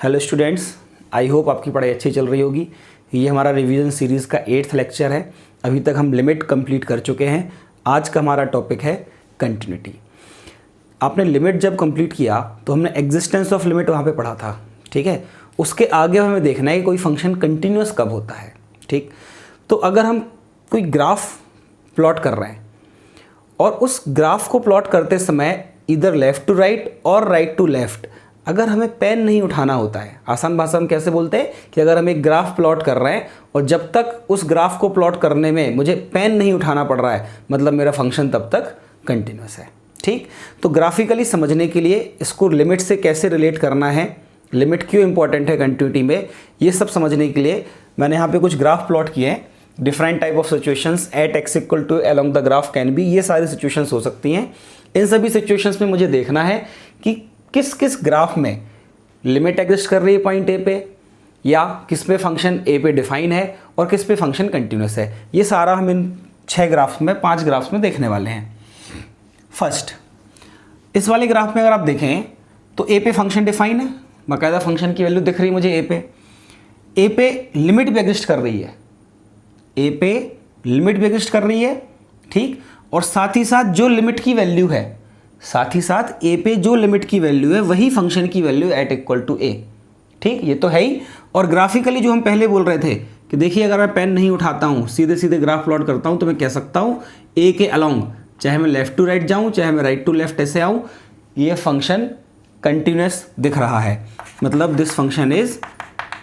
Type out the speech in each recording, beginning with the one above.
Hello students, I hope आपकी पढ़ाई अच्छी चल रही होगी। ये हमारा रिवीजन सीरीज़ का 8th लेक्चर है। अभी तक हम लिमिट कंप्लीट कर चुके हैं। आज का हमारा टॉपिक है कंटिन्यूटी। आपने लिमिट जब कंप्लीट किया तो हमने एग्जिस्टेंस ऑफ लिमिट वहाँ पे पढ़ा था, ठीक है। उसके आगे हमें देखना है कि कोई फंक्शन कंटिन्यूस कब होता है, ठीक। तो अगर हम कोई ग्राफ प्लॉट कर रहे हैं और उस ग्राफ को प्लॉट करते समय इधर लेफ़्ट टू राइट और राइट टू लेफ़्ट अगर हमें पेन नहीं उठाना होता है, आसान भाषा में कैसे बोलते हैं कि अगर हम एक ग्राफ प्लॉट कर रहे हैं और जब तक उस ग्राफ को प्लॉट करने में मुझे पेन नहीं उठाना पड़ रहा है, मतलब मेरा फंक्शन तब तक कंटिन्यूस है, ठीक। तो ग्राफिकली समझने के लिए इसको लिमिट से कैसे रिलेट करना है, लिमिट क्यों इंपॉर्टेंट है कंटिन्यूटी में, ये सब समझने के लिए मैंने यहाँ पे कुछ ग्राफ प्लॉट किए हैं। Different type of situations at x equal to along the graph can be, ये सारी सिचुएशंस हो सकती हैं। इन सभी सिचुएशंस में मुझे देखना है कि किस किस ग्राफ में लिमिट एग्जिस्ट कर रही है पॉइंट ए पे, या किस पे फंक्शन ए पे डिफाइन है और किस पे फंक्शन कंटिन्यूस है। ये सारा हम इन 5 ग्राफ्स में देखने वाले हैं। फर्स्ट, इस वाले ग्राफ में अगर आप देखें तो ए पे फंक्शन डिफाइन है, बाकायदा फंक्शन की वैल्यू दिख रही है मुझे ए पे लिमिट भी एग्जिस्ट कर रही है, ए पे लिमिट भी एग्जिस्ट कर रही है, ठीक। और साथ ही साथ जो लिमिट की वैल्यू है, साथ ही साथ ए पे जो लिमिट की वैल्यू है वही फंक्शन की value eight equal to a, ठीक। ये तो है ही। और ग्राफिकली जो हम पहले बोल रहे थे कि देखिए अगर मैं पेन नहीं उठाता हूँ, सीधे सीधे ग्राफ प्लॉट करता हूँ, तो मैं कह सकता हूँ ए के अलोंग, चाहे मैं लेफ्ट टू राइट जाऊँ चाहे मैं राइट टू लेफ्ट ऐसे आऊँ, ये फंक्शन कंटिन्यूस दिख रहा है, मतलब this function is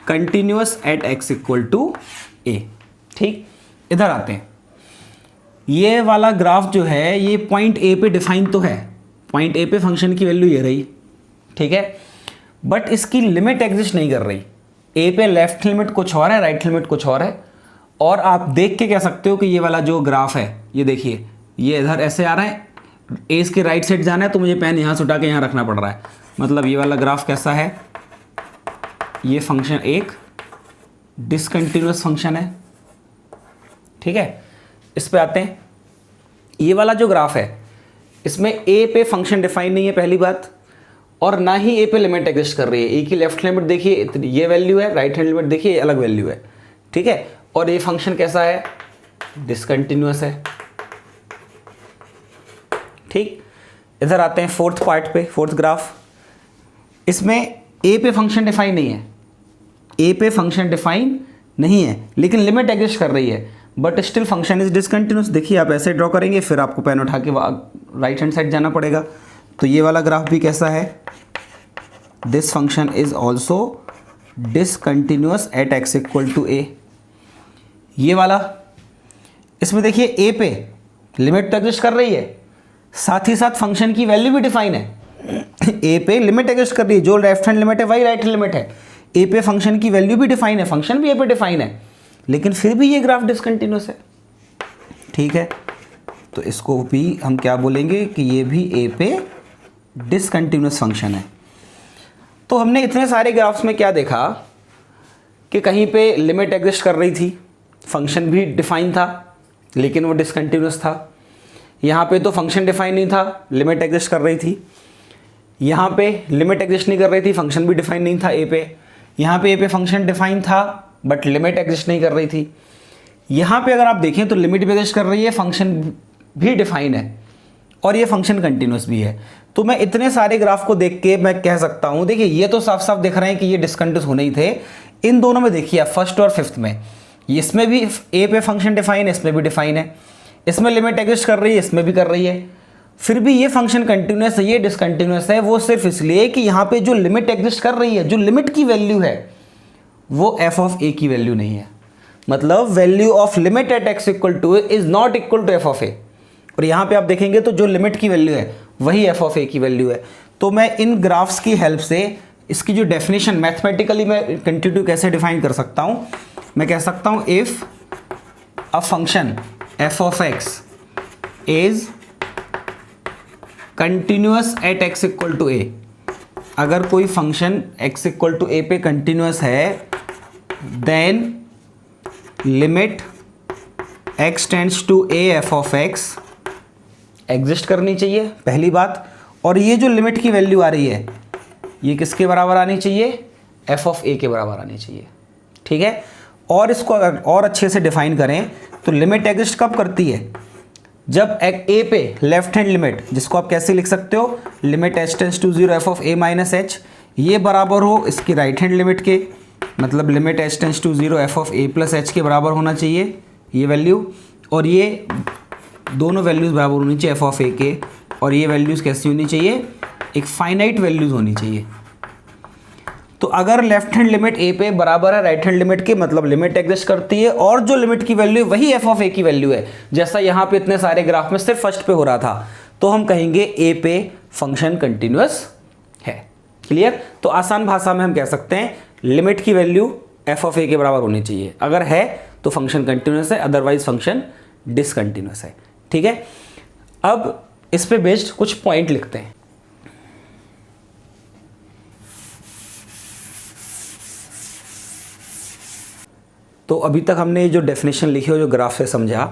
continuous at x equal to a, ठीक। इधर आते हैं, ये वाला ग्राफ जो है ये पॉइंट ए पे डिफाइन तो है, पॉइंट ए पे फंक्शन की वैल्यू ये रही, ठीक है, बट इसकी लिमिट एग्जिस्ट नहीं कर रही। ए पे लेफ्ट लिमिट कुछ और है, राइट लिमिट कुछ और है। और आप देख के कह सकते हो कि ये वाला जो ग्राफ है, ये देखिए ये इधर ऐसे आ रहा है, ए इसके राइट साइड जाना है तो मुझे पेन यहाँ से उठा के यहाँ रखना पड़ रहा है। मतलब ये वाला ग्राफ कैसा है, ये फंक्शन एक डिसकंटिन्यूअस फंक्शन है, ठीक है। इस पे आते हैं, ये वाला जो ग्राफ है इसमें ए पे फंक्शन डिफाइन नहीं है पहली बात, और ना ही ए पे लिमिट एग्जिस्ट कर रही है। ए की लेफ्ट लिमिट देखिए ये वैल्यू है, राइट हैंड लिमिट देखिए ये अलग वैल्यू है, ठीक है। और ये फंक्शन कैसा है, डिसकंटिन्यूअस है, ठीक। इधर आते हैं फोर्थ पार्ट पे, फोर्थ ग्राफ। इसमें ए पे फंक्शन डिफाइन नहीं है, ए पे फंक्शन डिफाइन नहीं है लेकिन लिमिट एग्जिस्ट कर रही है, but still function is discontinuous. देखिए आप ऐसे ड्रॉ करेंगे, फिर आपको पेन उठा के राइट हैंड साइड जाना पड़ेगा। तो ये वाला ग्राफ भी कैसा है, this function is also discontinuous at x equal to a. ये वाला, इसमें देखिए ए पे लिमिट तो एग्जिस्ट कर रही है, साथ ही साथ फंक्शन की वैल्यू भी डिफाइन है। ए पे लिमिट एग्जिस्ट कर रही है, जो लेफ्ट हैंड लिमिट है वही राइट हैंड लिमिट है। ए पे फंक्शन की वैल्यू भी डिफाइन है, फंक्शन भी ए पे डिफाइन है, लेकिन फिर भी ये ग्राफ डिसकंटिन्यूअस है, ठीक है। तो इसको भी हम क्या बोलेंगे कि ये भी ए पे डिसकंटिन्यूअस फंक्शन है। तो हमने इतने सारे ग्राफ्स में क्या देखा कि कहीं पे लिमिट एग्जिस्ट कर रही थी, फंक्शन भी डिफाइन था लेकिन वो डिसकंटिन्यूअस था। यहाँ पे तो फंक्शन डिफाइन नहीं था, लिमिट एग्जिस्ट कर रही थी। यहाँ पे लिमिट एग्जिस्ट नहीं कर रही थी, फंक्शन भी डिफाइन नहीं था ए पे। यहाँ पे ए पे फंक्शन डिफाइन था बट लिमिट एग्जिस्ट नहीं कर रही थी। यहाँ पे अगर आप देखें तो लिमिट भी एग्जिस्ट कर रही है, फंक्शन भी डिफाइन है और ये फंक्शन कंटिन्यूस भी है। तो मैं इतने सारे ग्राफ को देख के मैं कह सकता हूँ, देखिए ये तो साफ साफ दिख रहे हैं कि ये डिसकंटिन्यूस होने ही थे। इन दोनों में देखिए फर्स्ट और फिफ्थ में, इसमें भी ए पे फंक्शन डिफाइन है, इसमें भी डिफाइन है, इसमें लिमिट एग्जिस्ट कर रही है, इसमें भी कर रही है, फिर भी ये फंक्शन कंटिन्यूस है, ये डिसकंटिन्यूस है। वो सिर्फ इसलिए कि यहाँ पे जो लिमिट एग्जिस्ट कर रही है, जो लिमिट की वैल्यू है वो एफ ऑफ ए की वैल्यू नहीं है। मतलब value of limit at x equal to is not equal to f of a. और यहाँ पे आप देखेंगे तो जो लिमिट की वैल्यू है वही एफ ऑफ ए की वैल्यू है। तो मैं इन ग्राफ्स की हेल्प से इसकी जो डेफिनेशन मैथमेटिकली मैं कंटिन्यूटी कैसे डिफाइन कर सकता हूँ, मैं कह सकता हूँ if a function f of x is continuous at x equal to a, अगर कोई function x equal to a पे कंटिन्यूअस है then limit x tends to a f of x exist करनी चाहिए, पहली बात। और ये जो लिमिट की वैल्यू आ रही है ये किसके बराबर आनी चाहिए, एफ ऑफ ए के बराबर आनी चाहिए। ठीक है, और इसको अगर और अच्छे से डिफाइन करें तो लिमिट एग्जिस्ट कब करती है, जब ए पे लेफ्ट हैंड लिमिट, जिसको आप कैसे लिख सकते हो, limit h tends to 0 f of a minus h, ये बराबर हो इसकी राइट हैंड लिमिट के, मतलब limit h tends to 0 f of a plus h के बराबर होना चाहिए ये वैल्यू, और ये दोनों वैल्यूज़ बराबर होनी चाहिए एफ ऑफ ए के, और ये वैल्यूज़ कैसी होनी चाहिए, एक फाइनाइट वैल्यूज़ होनी चाहिए। तो अगर लेफ्ट हैंड लिमिट ए पे बराबर है राइट हैंड लिमिट के, मतलब लिमिट एग्जिस्ट करती है, और जो लिमिट की वैल्यू है वही एफ ऑफ ए की वैल्यू है, जैसा यहाँ पे इतने सारे ग्राफ में सिर्फ फर्स्ट पे हो रहा था, तो हम कहेंगे ए पे फंक्शन कंटिन्यूअस है। क्लियर? तो आसान भाषा में हम कह सकते हैं लिमिट की वैल्यू एफ ऑफ ए के बराबर होनी चाहिए, अगर है तो फंक्शन कंटिन्यूअस है, अदरवाइज फंक्शन डिसकंटिन्यूअस है। ठीक है, अब इस पे बेस्ड कुछ पॉइंट लिखते हैं। तो अभी तक हमने जो डेफिनेशन लिखी हो, जो ग्राफ से समझा,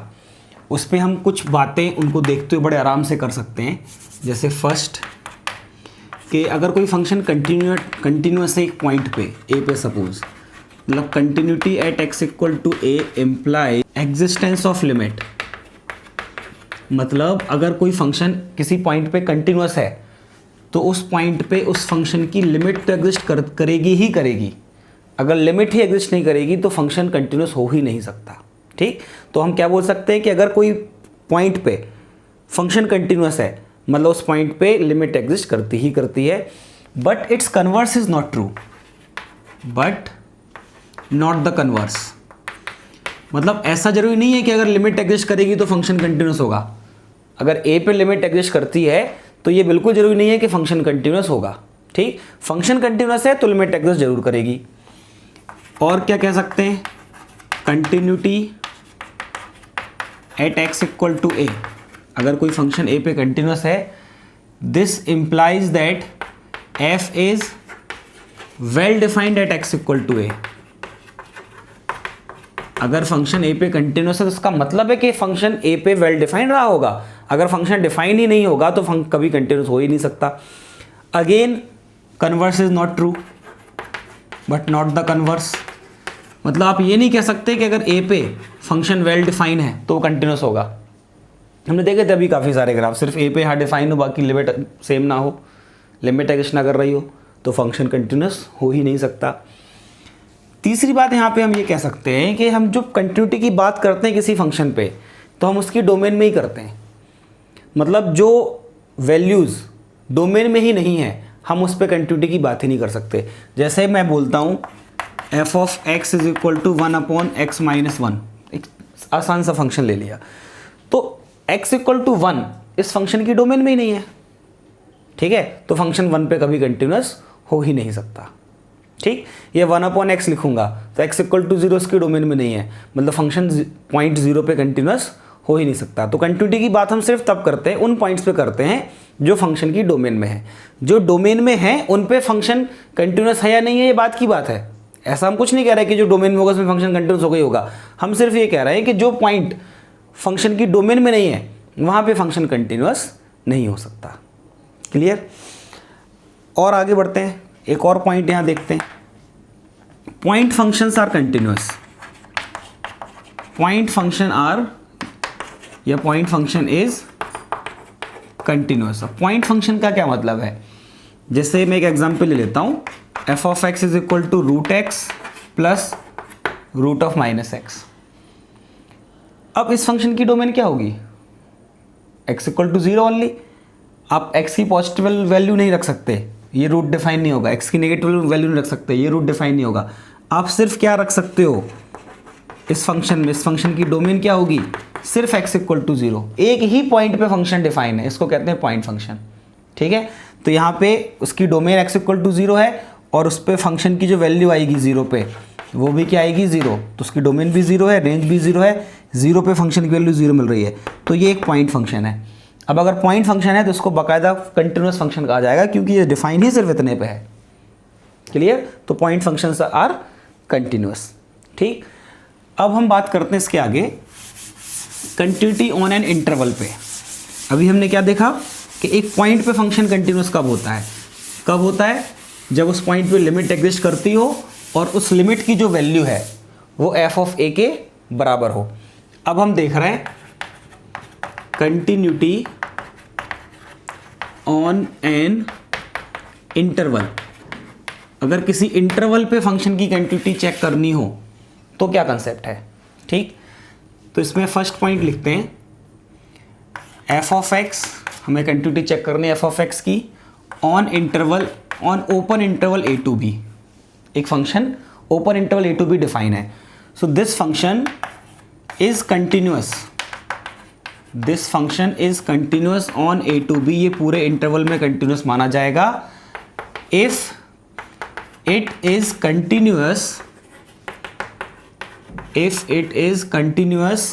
उस पर हम कुछ बातें उनको देखते हुए बड़े आराम से कर सकते हैं। जैसे फर्स्ट कि अगर कोई फंक्शन कंटिन्यूअस है एक पॉइंट पे ए पे, सपोज, मतलब continuity at x equal to a imply existence of limit, मतलब अगर कोई फंक्शन किसी पॉइंट पे कंटिन्यूअस है तो उस पॉइंट पे उस फंक्शन की लिमिट तो एग्जिस्ट करेगी ही करेगी। अगर लिमिट ही एग्जिस्ट नहीं करेगी तो फंक्शन कंटिन्यूअस हो ही नहीं सकता। ठीक, तो हम क्या बोल सकते हैं कि अगर कोई पॉइंट पे फंक्शन कंटिन्यूअस है, मतलब उस पॉइंट पे लिमिट एग्जिस्ट करती ही करती है, but it's converse is not true, but not the converse. मतलब ऐसा जरूरी नहीं है कि अगर लिमिट एग्जिस्ट करेगी तो फंक्शन कंटिन्यूअस होगा। अगर ए पे लिमिट एग्जिस्ट करती है तो ये बिल्कुल जरूरी नहीं है कि फंक्शन कंटिन्यूअस होगा। ठीक, फंक्शन कंटिन्यूअस है तो लिमिट एग्जिस्ट जरूर करेगी। और क्या कह सकते हैं, continuity at x equal to a, अगर कोई फंक्शन ए पे कंटिन्यूअस है, this implies that f is well defined at x equal to a. अगर फंक्शन ए पे कंटिन्यूअस है तो इसका मतलब है कि फंक्शन ए पे वेल डिफाइंड रहा होगा। अगर फंक्शन डिफाइंड ही नहीं होगा तो कभी कंटिन्यूअस हो ही नहीं सकता। Again converse is not true but not the converse, मतलब आप ये नहीं कह सकते कि अगर ए पे फंक्शन वेल डिफाइन है तो कंटिन्यूअस होगा। हमने देखे थे अभी काफ़ी सारे ग्राफ, सिर्फ ए पे हार्ड डिफाइन हो बाकी लिमिट सेम ना हो, लिमिट एग्जिस्ट ना कर रही हो, तो फंक्शन कंटिन्यूअस हो ही नहीं सकता। तीसरी बात यहाँ पे हम ये कह सकते हैं कि हम जो कंटिन्यूटी की बात करते हैं किसी फंक्शन पे, तो हम उसकी डोमेन में ही करते हैं। मतलब जो वैल्यूज़ डोमेन में ही नहीं है हम उस पर कंटिन्यूटी की बात ही नहीं कर सकते। जैसे मैं बोलता हूँ f of x is equal to 1 upon x minus 1, एक आसान सा फंक्शन ले लिया, तो एक्स इक्वल टू 1 इस फंक्शन की डोमेन में ही नहीं है। ठीक है, तो फंक्शन 1 पे कभी कंटिन्यूअस हो ही नहीं सकता। ठीक, ये 1 अपॉन एक्स लिखूंगा तो एक्स इक्वल टू 0 इसकी डोमेन में नहीं है, मतलब फंक्शन पॉइंट 0 पे कंटिन्यूअस हो ही नहीं सकता। तो कंटिन्यूटी की बात हम सिर्फ तब करते हैं, उन पॉइंट्स पे करते हैं जो फंक्शन की डोमेन में है। जो डोमेन में है उन पे फंक्शन कंटिन्यूअस है या नहीं है, ये बात की बात है। ऐसा हम कुछ नहीं कह रहे कि जो डोमेन में होगा उसमें फंक्शन कंटिन्यूअस हो गई होगा। हम सिर्फ ये कह रहे हैं कि जो पॉइंट फंक्शन की डोमेन में नहीं है वहाँ पे फंक्शन कंटिन्यूअस नहीं हो सकता। क्लियर? और आगे बढ़ते हैं, एक और पॉइंट यहाँ देखते हैं, point functions are continuous. Point function are या point function is continuous. Point function का क्या मतलब है, जैसे मैं एक एग्जांपल ले लेता हूँ, f of x is equal to root x plus root of minus x. अब इस फंक्शन की डोमेन क्या होगी, एक्स इक्वल टू 0 ओनली। आप एक्स की पॉजिटिव वैल्यू नहीं रख सकते, ये रूट डिफाइन नहीं होगा। एक्स की नेगेटिव वैल्यू नहीं रख सकते, ये रूट डिफाइन नहीं होगा। आप सिर्फ क्या रख सकते हो इस फंक्शन में, इस फंक्शन की डोमेन क्या होगी, सिर्फ एक्स इक्वल टू 0। एक ही पॉइंट पे फंक्शन डिफाइन है, इसको कहते हैं पॉइंट फंक्शन। ठीक है, तो यहाँ पे उसकी डोमेन एक्स इक्वल टू 0 है और उस पर फंक्शन की जो वैल्यू आएगी 0 पे वो भी क्या आएगी 0, तो उसकी डोमेन भी 0 है, रेंज भी 0 है, 0 पे फंक्शन की वैल्यू 0 मिल रही है, तो ये एक पॉइंट फंक्शन है। अब अगर पॉइंट फंक्शन है तो इसको बाकायदा कंटिन्यूअस फंक्शन कहा जाएगा क्योंकि ये डिफाइन ही सिर्फ इतने पे है। क्लियर? तो पॉइंट फंक्शंस आर कंटिन्यूअस। ठीक, अब हम बात करते हैं इसके आगे कंटिन्यूटी ऑन एन इंटरवल पे। अभी हमने क्या देखा कि एक पॉइंट पे फंक्शन कंटिन्यूअस कब होता है, कब होता है जब उस पॉइंट पे लिमिट एग्जिस्ट करती हो और उस लिमिट की जो वैल्यू है वो एफ ऑफ ए के बराबर हो। अब हम देख रहे हैं कंटिन्यूटी ऑन एन इंटरवल। अगर किसी इंटरवल पे फंक्शन की कंटिन्यूटी चेक करनी हो तो क्या कंसेप्ट है, ठीक। तो इसमें फर्स्ट पॉइंट लिखते हैं एफ ऑफ एक्स, हमें कंटिन्यूटी चेक करनी है एफ ऑफ एक्स की on interval, on open interval a to b. एक function open interval a to b define है। So this function is continuous, this function is continuous on a to b. ये पूरे interval में continuous माना जाएगा if it is continuous, if it is continuous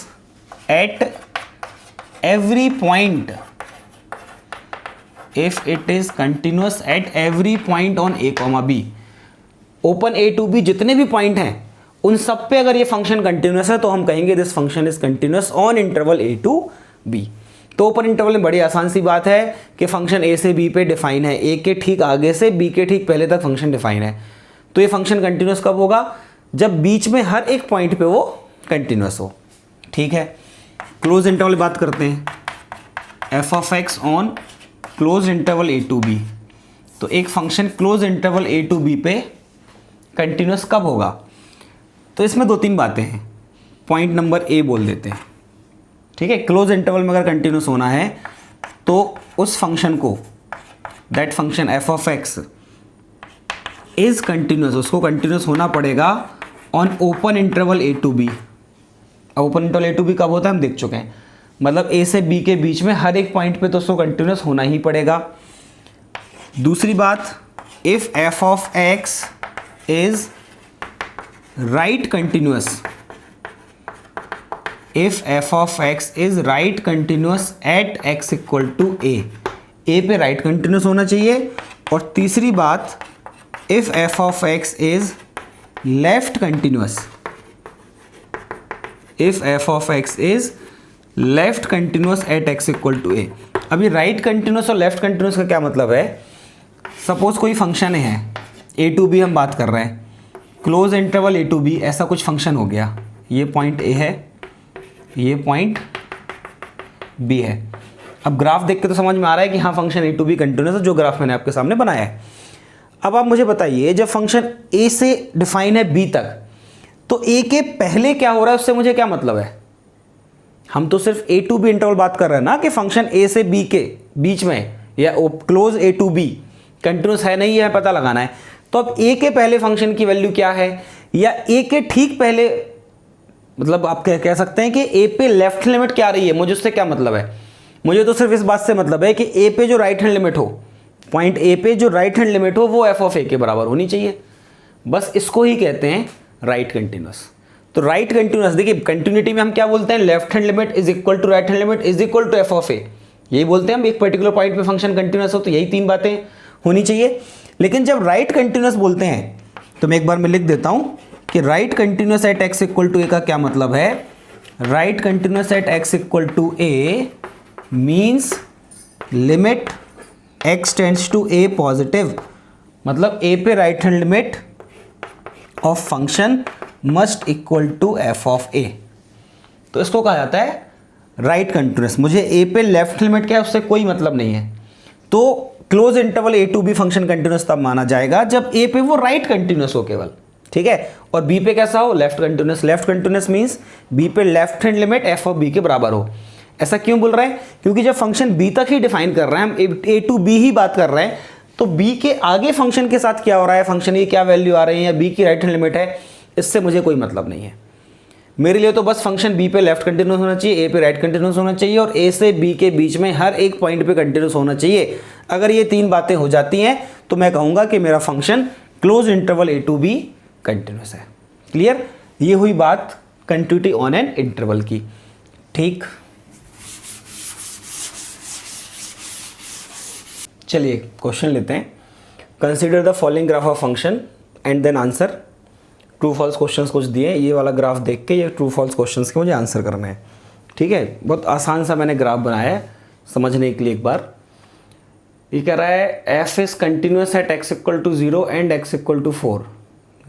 at every point, if it is continuous at every point on a comma b। Open a to b जितने भी point हैं उन सब पे अगर ये फंक्शन कंटिन्यूस है तो हम कहेंगे this function is continuous on interval a to b। तो ओपन इंटरवल में बड़ी आसान सी बात है कि फंक्शन ए से बी पे डिफाइन है, ए के ठीक आगे से बी के ठीक पहले तक फंक्शन डिफाइन है। तो ये फंक्शन कंटिन्यूस कब होगा, जब बीच में हर एक पॉइंट पे वो कंटिन्यूस हो, ठीक है। क्लोज इंटरवल बात करते हैं, f of x on close interval a to b. तो एक function close interval a to b पे कंटिन्यूस कब होगा, तो इसमें दो तीन बातें हैं। पॉइंट नंबर ए बोल देते हैं, ठीक है। क्लोज इंटरवल में अगर कंटिन्यूस होना है तो उस फंक्शन को, that function f of x is continuous, उसको कंटिन्यूस होना पड़ेगा on open interval a to b. Open interval a to b कब होता है हम देख चुके हैं, मतलब ए से बी के बीच में हर एक पॉइंट पे तो उसको कंटिन्यूस होना ही पड़ेगा। दूसरी बात, if f of x is right continuous, if f of x is right continuous at x equal to a पे राइट कंटिन्यूस होना चाहिए। और तीसरी बात, if f of x is left continuous, if f of x is left continuous at x equal to a. अभी right continuous और left continuous का क्या मतलब है, सपोज कोई फंक्शन है ए टू बी, हम बात कर रहे हैं close interval a to b, ऐसा कुछ फंक्शन हो गया, ये पॉइंट ए है, ये पॉइंट बी है। अब ग्राफ देख के तो समझ में आ रहा है कि हाँ function a to b continuous है, जो ग्राफ मैंने आपके सामने बनाया है। अब आप मुझे बताइए, जब फंक्शन ए से डिफाइन है बी तक, तो ए के पहले क्या हो रहा है उससे मुझे क्या मतलब है। हम तो सिर्फ ए टू बी इंटरवल बात कर रहे हैं ना, कि फंक्शन ए से बी के बीच में या close a to b continuous है नहीं है पता लगाना है। तो अब ए के पहले फंक्शन की वैल्यू क्या है, या ए के ठीक पहले, मतलब आप कह सकते हैं कि ए पे लेफ्ट लिमिट क्या आ रही है, मुझे उससे क्या मतलब है। मुझे तो सिर्फ इस बात से मतलब है कि ए पे जो राइट हैंड लिमिट हो, पॉइंट ए पे जो राइट हैंड लिमिट हो वो एफ ऑफ ए के बराबर होनी चाहिए। बस इसको ही कहते हैं राइट कंटिन्यूस। तो राइट कंटिन्यूस, देखिए कंटिन्यूटी में हम क्या बोलते हैं, left hand limit is equal to right hand limit is equal to f of a, यही बोलते हैं हम। एक पर्टिकुलर पॉइंट पे फंक्शन कंटिन्यूस हो तो यही तीन बातें होनी चाहिए। लेकिन जब राइट कंटिन्यूस बोलते हैं तो मैं एक बार मैं लिख देता हूं कि right continuous at x equal to a का क्या मतलब है। Right continuous at x equal to a means limit x tends to a positive, मतलब ए पे right hand limit of function must equal to f of a. तो इसको कहा जाता है राइट कंटिन्यूस। मुझे ए पे लेफ्ट लिमिट क्या है उससे कोई मतलब नहीं है। तो close interval a to b function continuous तब माना जाएगा जब ए पे वो राइट कंटिन्यूस हो केवल, ठीक है, और बी पे कैसा हो, left continuous. Left continuous means b पे left hand limit f of b के बराबर हो। ऐसा क्यों बोल रहे हैं, क्योंकि जब फंक्शन बी तक ही डिफाइन कर रहे हैं, हम ए टू बी ही बात कर रहे हैं, तो बी के आगे फंक्शन के साथ क्या हो रहा है, फंक्शन की क्या वैल्यू आ रही है या बी की राइट हैंड लिमिट है, इससे मुझे कोई मतलब नहीं है। मेरे लिए तो बस फंक्शन बी पे लेफ्ट कंटिन्यूस होना चाहिए, ए पे राइट कंटिन्यूस होना चाहिए, और ए से बी के बीच में हर एक पॉइंट पे कंटिन्यूस होना चाहिए। अगर ये तीन बातें हो जाती हैं तो मैं कहूँगा कि मेरा function close interval a to b continuous है। क्लियर, ये हुई बात कंटिन्यूटी ऑन एन इंटरवल की। ठीक, चलिए क्वेश्चन लेते हैं। Consider the following graph of function and then answer. True false questions कुछ दिए, ये वाला ग्राफ देख के ये ट्रू फॉल्स क्वेश्चंस के मुझे आंसर करने हैं। ठीक है, बहुत आसान सा मैंने ग्राफ बनाया है समझने के लिए। एक बार ये कह रहा है f is continuous at x equal to 0 and x equal to 4।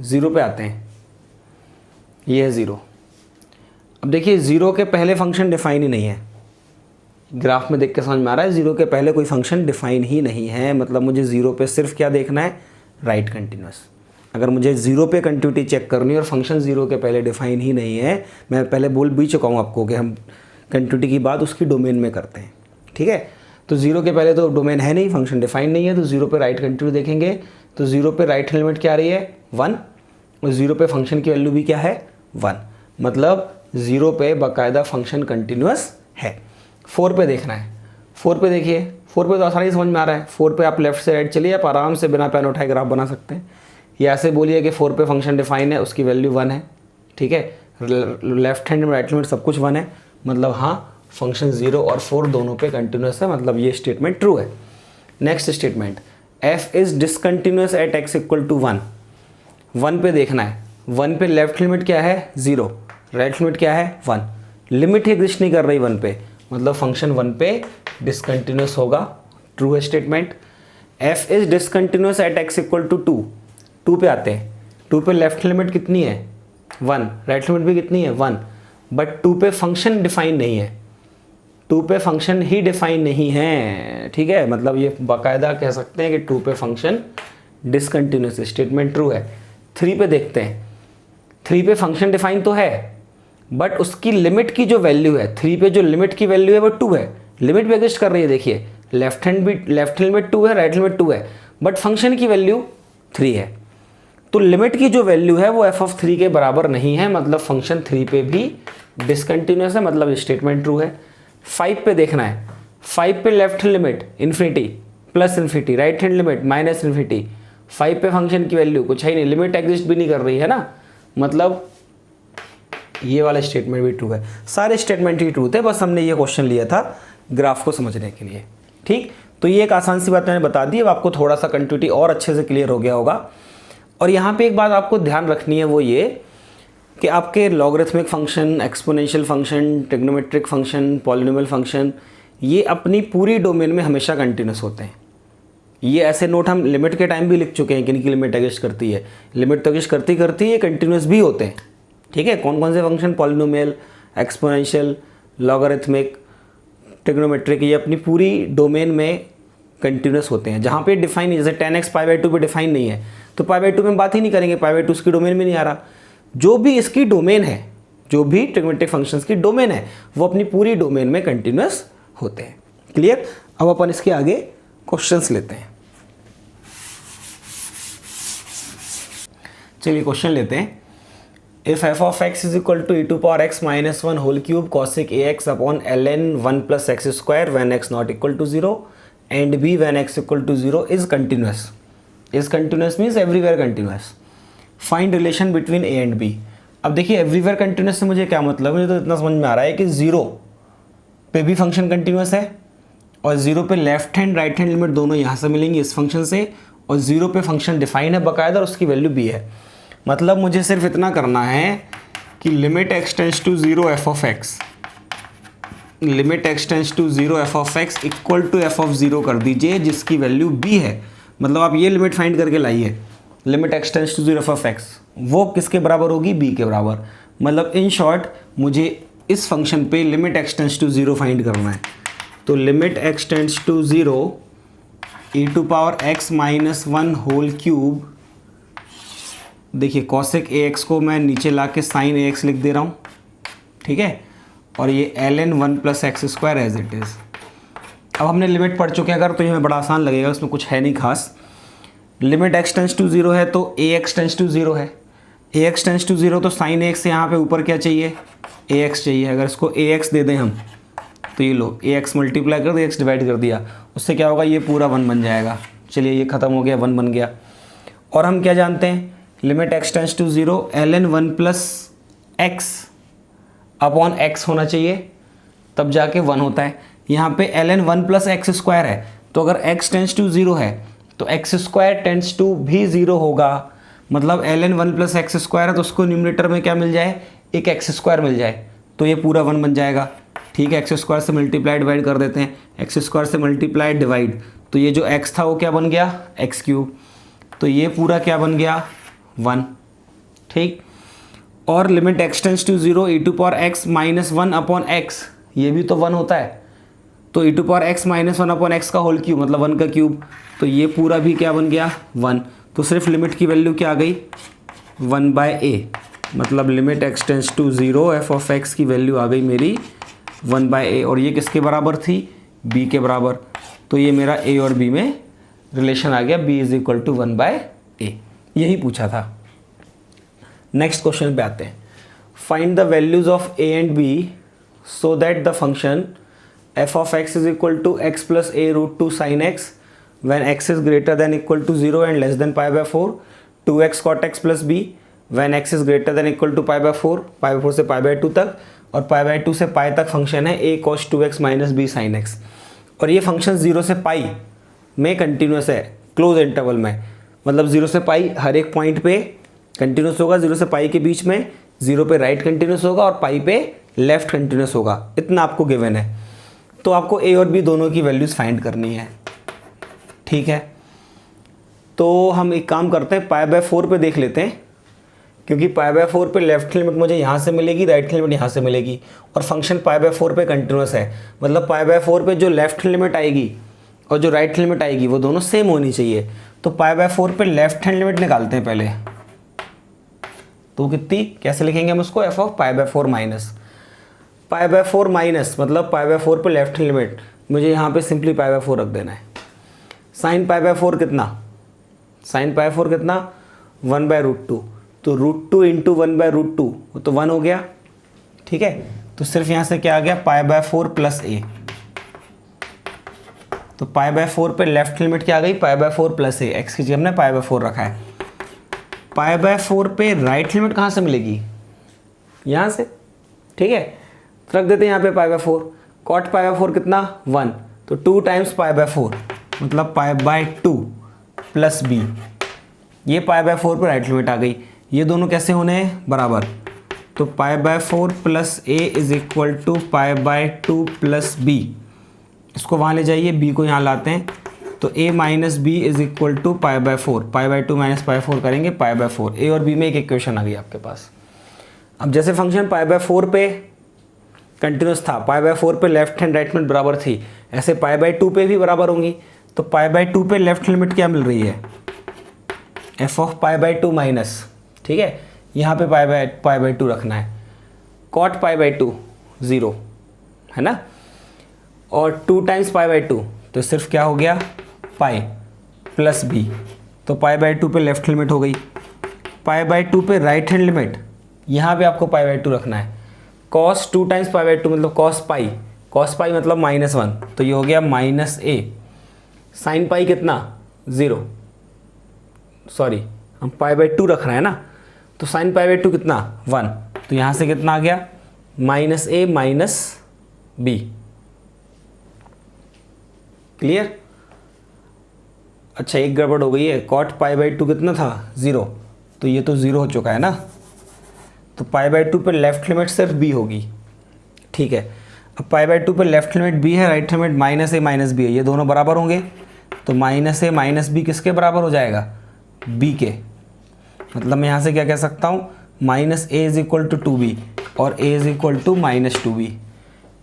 0 पे आते हैं, ये है 0। अब देखिए 0 के पहले फंक्शन डिफाइन ही नहीं है, ग्राफ में देख के समझ में आ रहा है 0 के पहले कोई फंक्शन डिफाइन ही नहीं है। मतलब मुझे 0 पे सिर्फ क्या देखना है, राइट कंटिन्यूस। अगर मुझे 0 पे कंटिन्यूटी चेक करनी है और फंक्शन 0 के पहले डिफाइन ही नहीं है, मैं पहले बोल भी चुका हूँ आपको कि हम कंटिन्यूटी की बात उसकी डोमेन में करते हैं, ठीक है। तो 0 के पहले तो डोमेन है नहीं, फंक्शन डिफाइन नहीं है, तो 0 पे राइट कंटिन्यूटी देखेंगे तो 0 पे राइट लिमिट क्या आ रही है 1, और 0 पे फंक्शन की वैल्यू भी क्या है 1। मतलब 0 पे बाकायदा फंक्शन कंटिन्यूस है। 4 पे देखना है, 4 पे देखिए, 4 पे तो आसानी समझ में आ रहा है। 4 पे आप लेफ्ट से राइट चलिए, आप आराम से बिना पेन उठाए ग्राफ बना सकते हैं। या ऐसे बोलिए कि 4 पे फंक्शन डिफाइन है, उसकी वैल्यू 1 है, ठीक है। लेफ्ट हैंड में राइट लिमिट सब कुछ 1 है, मतलब हाँ फंक्शन 0 और 4 दोनों पे कंटिन्यूस है, मतलब ये स्टेटमेंट ट्रू है। Next statement, f is discontinuous at x equal to 1। 1 पे देखना है, 1 पे लेफ्ट लिमिट क्या है 0, राइट लिमिट क्या है 1, लिमिट एग्जिस्ट नहीं कर रही 1 पे, मतलब फंक्शन 1 पे डिसकंटिन्यूस होगा, ट्रू है statement. f is discontinuous at x equal to 2। 2 पे आते हैं, 2 पे लेफ्ट लिमिट कितनी है 1, राइट लिमिट भी कितनी है 1, बट 2 पे फंक्शन डिफाइन नहीं है, 2 पे फंक्शन ही डिफाइन नहीं है, ठीक है। मतलब ये बाकायदा कह सकते हैं कि 2 पे फंक्शन डिसकंटिन्यूस, स्टेटमेंट ट्रू है। 3 पे देखते हैं, 3 पे फंक्शन डिफाइन तो है, बट उसकी लिमिट की जो वैल्यू है 3 पे जो लिमिट की वैल्यू है वो 2 है, लिमिट भी एग्जिस्ट कर रही है। देखिए लेफ्ट लिमिट 2 है, राइट लिमिट 2 है, बट फंक्शन की वैल्यू 3 है। तो लिमिट की जो वैल्यू है वो f(3) के बराबर नहीं है, मतलब फंक्शन 3 पे भी डिसकंटिन्यूस है, मतलब स्टेटमेंट ट्रू है। 5 पे देखना है, 5 पे left limit infinity plus infinity, right hand limit minus infinity. 5 पे फंक्शन की वैल्यू कुछ है ही नहीं, लिमिट एग्जिस्ट भी नहीं कर रही है ना, मतलब ये वाला स्टेटमेंट भी ट्रू है। सारे स्टेटमेंट ही ट्रू थे, बस हमने ये क्वेश्चन लिया था ग्राफ को समझने के लिए, ठीक। तो ये एक आसान सी बात मैंने बता दी, अब आपको थोड़ा सा कंटिन्यूटी और अच्छे से क्लियर हो गया होगा। और यहाँ पे एक बात आपको ध्यान रखनी है, वो ये कि आपके logarithmic function, exponential function, trigonometric function, polynomial function, ये अपनी पूरी डोमेन में हमेशा कंटिन्यूस होते हैं। ये ऐसे नोट हम लिमिट के टाइम भी लिख चुके हैं कि इनकी लिमिट एग्जिस्ट करती है, लिमिट तो एग्जिस्ट करती ये कंटिन्यूस भी होते हैं, ठीक है। कौन कौन से function, polynomial, exponential, logarithmic, trigonometric, ये अपनी पूरी डोमेन में कंटिन्यूस होते हैं। जहाँ पे डिफाइन नहीं, जैसे 10x π/2 पे डिफाइन नहीं है तो π/2 में बात ही नहीं करेंगे, π/2 उसकी डोमेन में नहीं आ रहा। जो भी इसकी डोमेन है, जो भी ट्रिग्नोमेट्रिक फंक्शंस की डोमेन है, वो अपनी पूरी डोमेन में कंटिन्यूस होते हैं। क्लियर। अब अपन इसके आगे क्वेश्चंस लेते हैं। चलिए क्वेश्चन लेते हैं। If f of x is equal to e to power x minus 1 whole cube cosec ax upon ln 1 plus x square when x not equal to 0 and b when x equal to 0 is continuous. Is continuous means everywhere continuous. Find relation between a and b. अब देखिए everywhere continuous से मुझे क्या मतलब है, मुझे तो इतना समझ में आ रहा है कि 0 पे भी फंक्शन कंटिन्यूस है और 0 पे left hand right hand limit दोनों यहाँ से मिलेंगी इस फंक्शन से, और 0 पे फंक्शन डिफाइन है बाकायदा और उसकी वैल्यू b है। मतलब मुझे सिर्फ इतना करना है कि limit x tends to 0 f of x, limit x tends to 0 f of x equal to f of 0 कर दीजिए जिसकी वैल्यू b है। मतलब आप ये लिमिट फाइंड करके लाइए, limit x tends to 0 f of x वो किसके बराबर होगी, b के बराबर। मतलब इन शॉर्ट मुझे इस फंक्शन पे limit x tends to 0 find करना है। तो limit x tends to 0 e to power x minus 1 whole cube, देखिए कॉसेक ax को मैं नीचे ला के साइन ax लिख दे रहा हूँ, ठीक है, और ये ln 1 plus x square as it is. अब हमने लिमिट पढ़ चुके हैं अगर, तो ये हमें बड़ा आसान लगेगा, उसमें कुछ है नहीं खास। लिमिट x टेंस टू 0 है तो ax टेंस टू 0 है, ax टेंस टू 0 तो साइन ax से यहाँ पे ऊपर क्या चाहिए, ax चाहिए। अगर इसको ax दे दें हम तो ये लो ax मल्टीप्लाई कर दिया, x डिवाइड कर दिया, उससे क्या होगा, ये पूरा 1 बन जाएगा। चलिए ये ख़त्म हो गया, 1 बन गया। और हम क्या जानते हैं, limit x tends to 0 ln 1 plus x upon x होना चाहिए, तब जाके 1 होता है। यहाँ पे ln 1 प्लस एक्स स्क्वायर है, तो अगर x टेंस टू 0 है तो एक्स स्क्वायर टेंस टू भी 0 होगा। मतलब ln 1 प्लस एक्स स्क्वायर है तो उसको न्यूमरेटर में क्या मिल जाए, एक एक्स स्क्वायर मिल जाए, तो ये पूरा 1 बन जाएगा। ठीक है, एक्स स्क्वायर से मल्टीप्लाई डिवाइड कर देते हैं, एक्स स्क्वायर से मल्टीप्लाई डिवाइड, तो ये जो x था वो क्या बन गया एक्स क्यूब, तो ये पूरा क्या बन गया 1, ठीक। और limit x tends to 0 e to power x minus 1 upon x, ये भी तो 1 होता है, तो e to power x minus 1 upon x का होल क्यूब मतलब 1 का क्यूब, तो ये पूरा भी क्या बन गया 1। तो सिर्फ लिमिट की वैल्यू क्या आ गई 1/a, मतलब limit x tends to 0 f of x की वैल्यू आ गई मेरी 1/a, और ये किसके बराबर थी b के बराबर, तो ये मेरा a और b में रिलेशन आ गया, b is equal to 1/a, यही पूछा था। नेक्स्ट क्वेश्चन पे आते हैं। Find the values of a and b so that the function f of x is equal to x plus a root 2 sine x when x is greater than equal to 0 and less than pi by 4, 2x cot x plus b when x is greater than equal to pi by 4 से pi by 2 तक, और pi by 2 से pi तक function है a cos 2x minus b sin x, और ये function 0 से pi में कंटिन्यूस है क्लोज इंटरवल में, मतलब 0 से pi हर एक पॉइंट पे कंटिन्यूस होगा, 0 से pi के बीच में 0 पे राइट कंटिन्यूस होगा और pi पे लेफ्ट कंटिन्यूस होगा, इतना आपको गिवन है। तो आपको a और b दोनों की वैल्यूज़ फाइंड करनी है, ठीक है। तो हम एक काम करते हैं, पाई बाय 4 पे देख लेते हैं, क्योंकि पाई बाय 4 पे लेफ्ट लिमिट मुझे यहाँ से मिलेगी, राइट लिमिट यहाँ से मिलेगी, और फंक्शन पाई बाय 4 पे कंटिन्यूस है, मतलब पाई बाय 4 पे जो लेफ्ट लिमिट आएगी और जो राइट लिमिट आएगी वो दोनों सेम होनी चाहिए। तो पाई बाय 4 पे लेफ्ट हैंड लिमिट निकालते हैं पहले, तो कितनी, कैसे लिखेंगे हम उसको, F of pi by 4 minus pi by 4 minus, मतलब पाई बाय 4 पे लेफ्ट हैंड लिमिट मुझे यहाँ पे सिंपली पाई बाय 4 रख देना है। साइन पाई बाय 4 कितना, साइन पाई 4 कितना 1/√2, तो √2 इंटू 1/√2 वो तो 1 हो गया, ठीक है। तो सिर्फ यहाँ से क्या आ गया पाई बाय 4 प्लस a, तो पाई बाय 4 पे लेफ्ट लिमिट क्या आ गई पाई बाय 4 प्लस a, एक्स की जगह हमने पाई बाय 4 रखा है। पाई बाय 4 पे राइट लिमिट कहाँ से मिलेगी, यहाँ से, ठीक है, तो रख देते हैं यहाँ पे pi by 4, cot pi by 4 कितना 1, तो 2 टाइम्स पाई बाय 4 मतलब पाई बाय 2 प्लस b, ये पाई बाय 4 पर राइट लिमिट आ गई, ये दोनों कैसे होने हैं बराबर, तो pi by 4 plus a is equal to pi by 2 plus b, इसको वहाँ ले जाइए b को यहाँ लाते हैं, तो a minus b is equal to pi by 4, pi by 2 minus pi 4 करेंगे पाई बाय 4, a और b में एक इक्वेशन आ गई आपके पास। अब जैसे फंक्शन पाई बाय 4 पे कंटिन्यूस था, पाई बाय 4 पे लेफ्ट हैंड राइट लिमिट बराबर थी, ऐसे पाई बाय 2 पे भी बराबर होंगी, तो पाई बाय 2 पे लेफ्ट लिमिट क्या मिल रही है f of pi by 2 minus, ठीक है, यहाँ पे पाई बाय 2 रखना है, कॉट पाई बाय 2 0 है ना, और 2 टाइम्स पाई बाय 2 तो सिर्फ क्या हो गया पाई प्लस बी, तो पाई बाय 2 पे लेफ्ट लिमिट हो गई, पाई बाय 2 पे राइट हैंड लिमिट यहाँ पे आपको पाई बाय 2 रखना है, कॉस 2 टाइम्स पाई बाय 2 मतलब कॉस पाई मतलब -1, तो ये हो गया माइनस a, साइन पाई कितना 0, सॉरी हम पाई बाय 2 रख रहे हैं ना, तो साइन पाई बाय 2 कितना 1, तो यहाँ से कितना आ गया -a माइनस b, क्लियर। अच्छा एक गड़बड़ हो गई है, कॉट पाई बाय 2 कितना था 0, तो ये तो 0 हो चुका है ना, तो पाई बाय 2 पे लेफ्ट लिमिट सिर्फ b होगी, ठीक है। अब पाई बाय 2 पे लेफ्ट लिमिट b है, right limit -a minus b है, ये दोनों बराबर होंगे, तो -a माइनस b किसके बराबर हो जाएगा b के, मतलब मैं यहाँ से क्या कह सकता हूँ -a is equal to 2b और a is equal to -2b,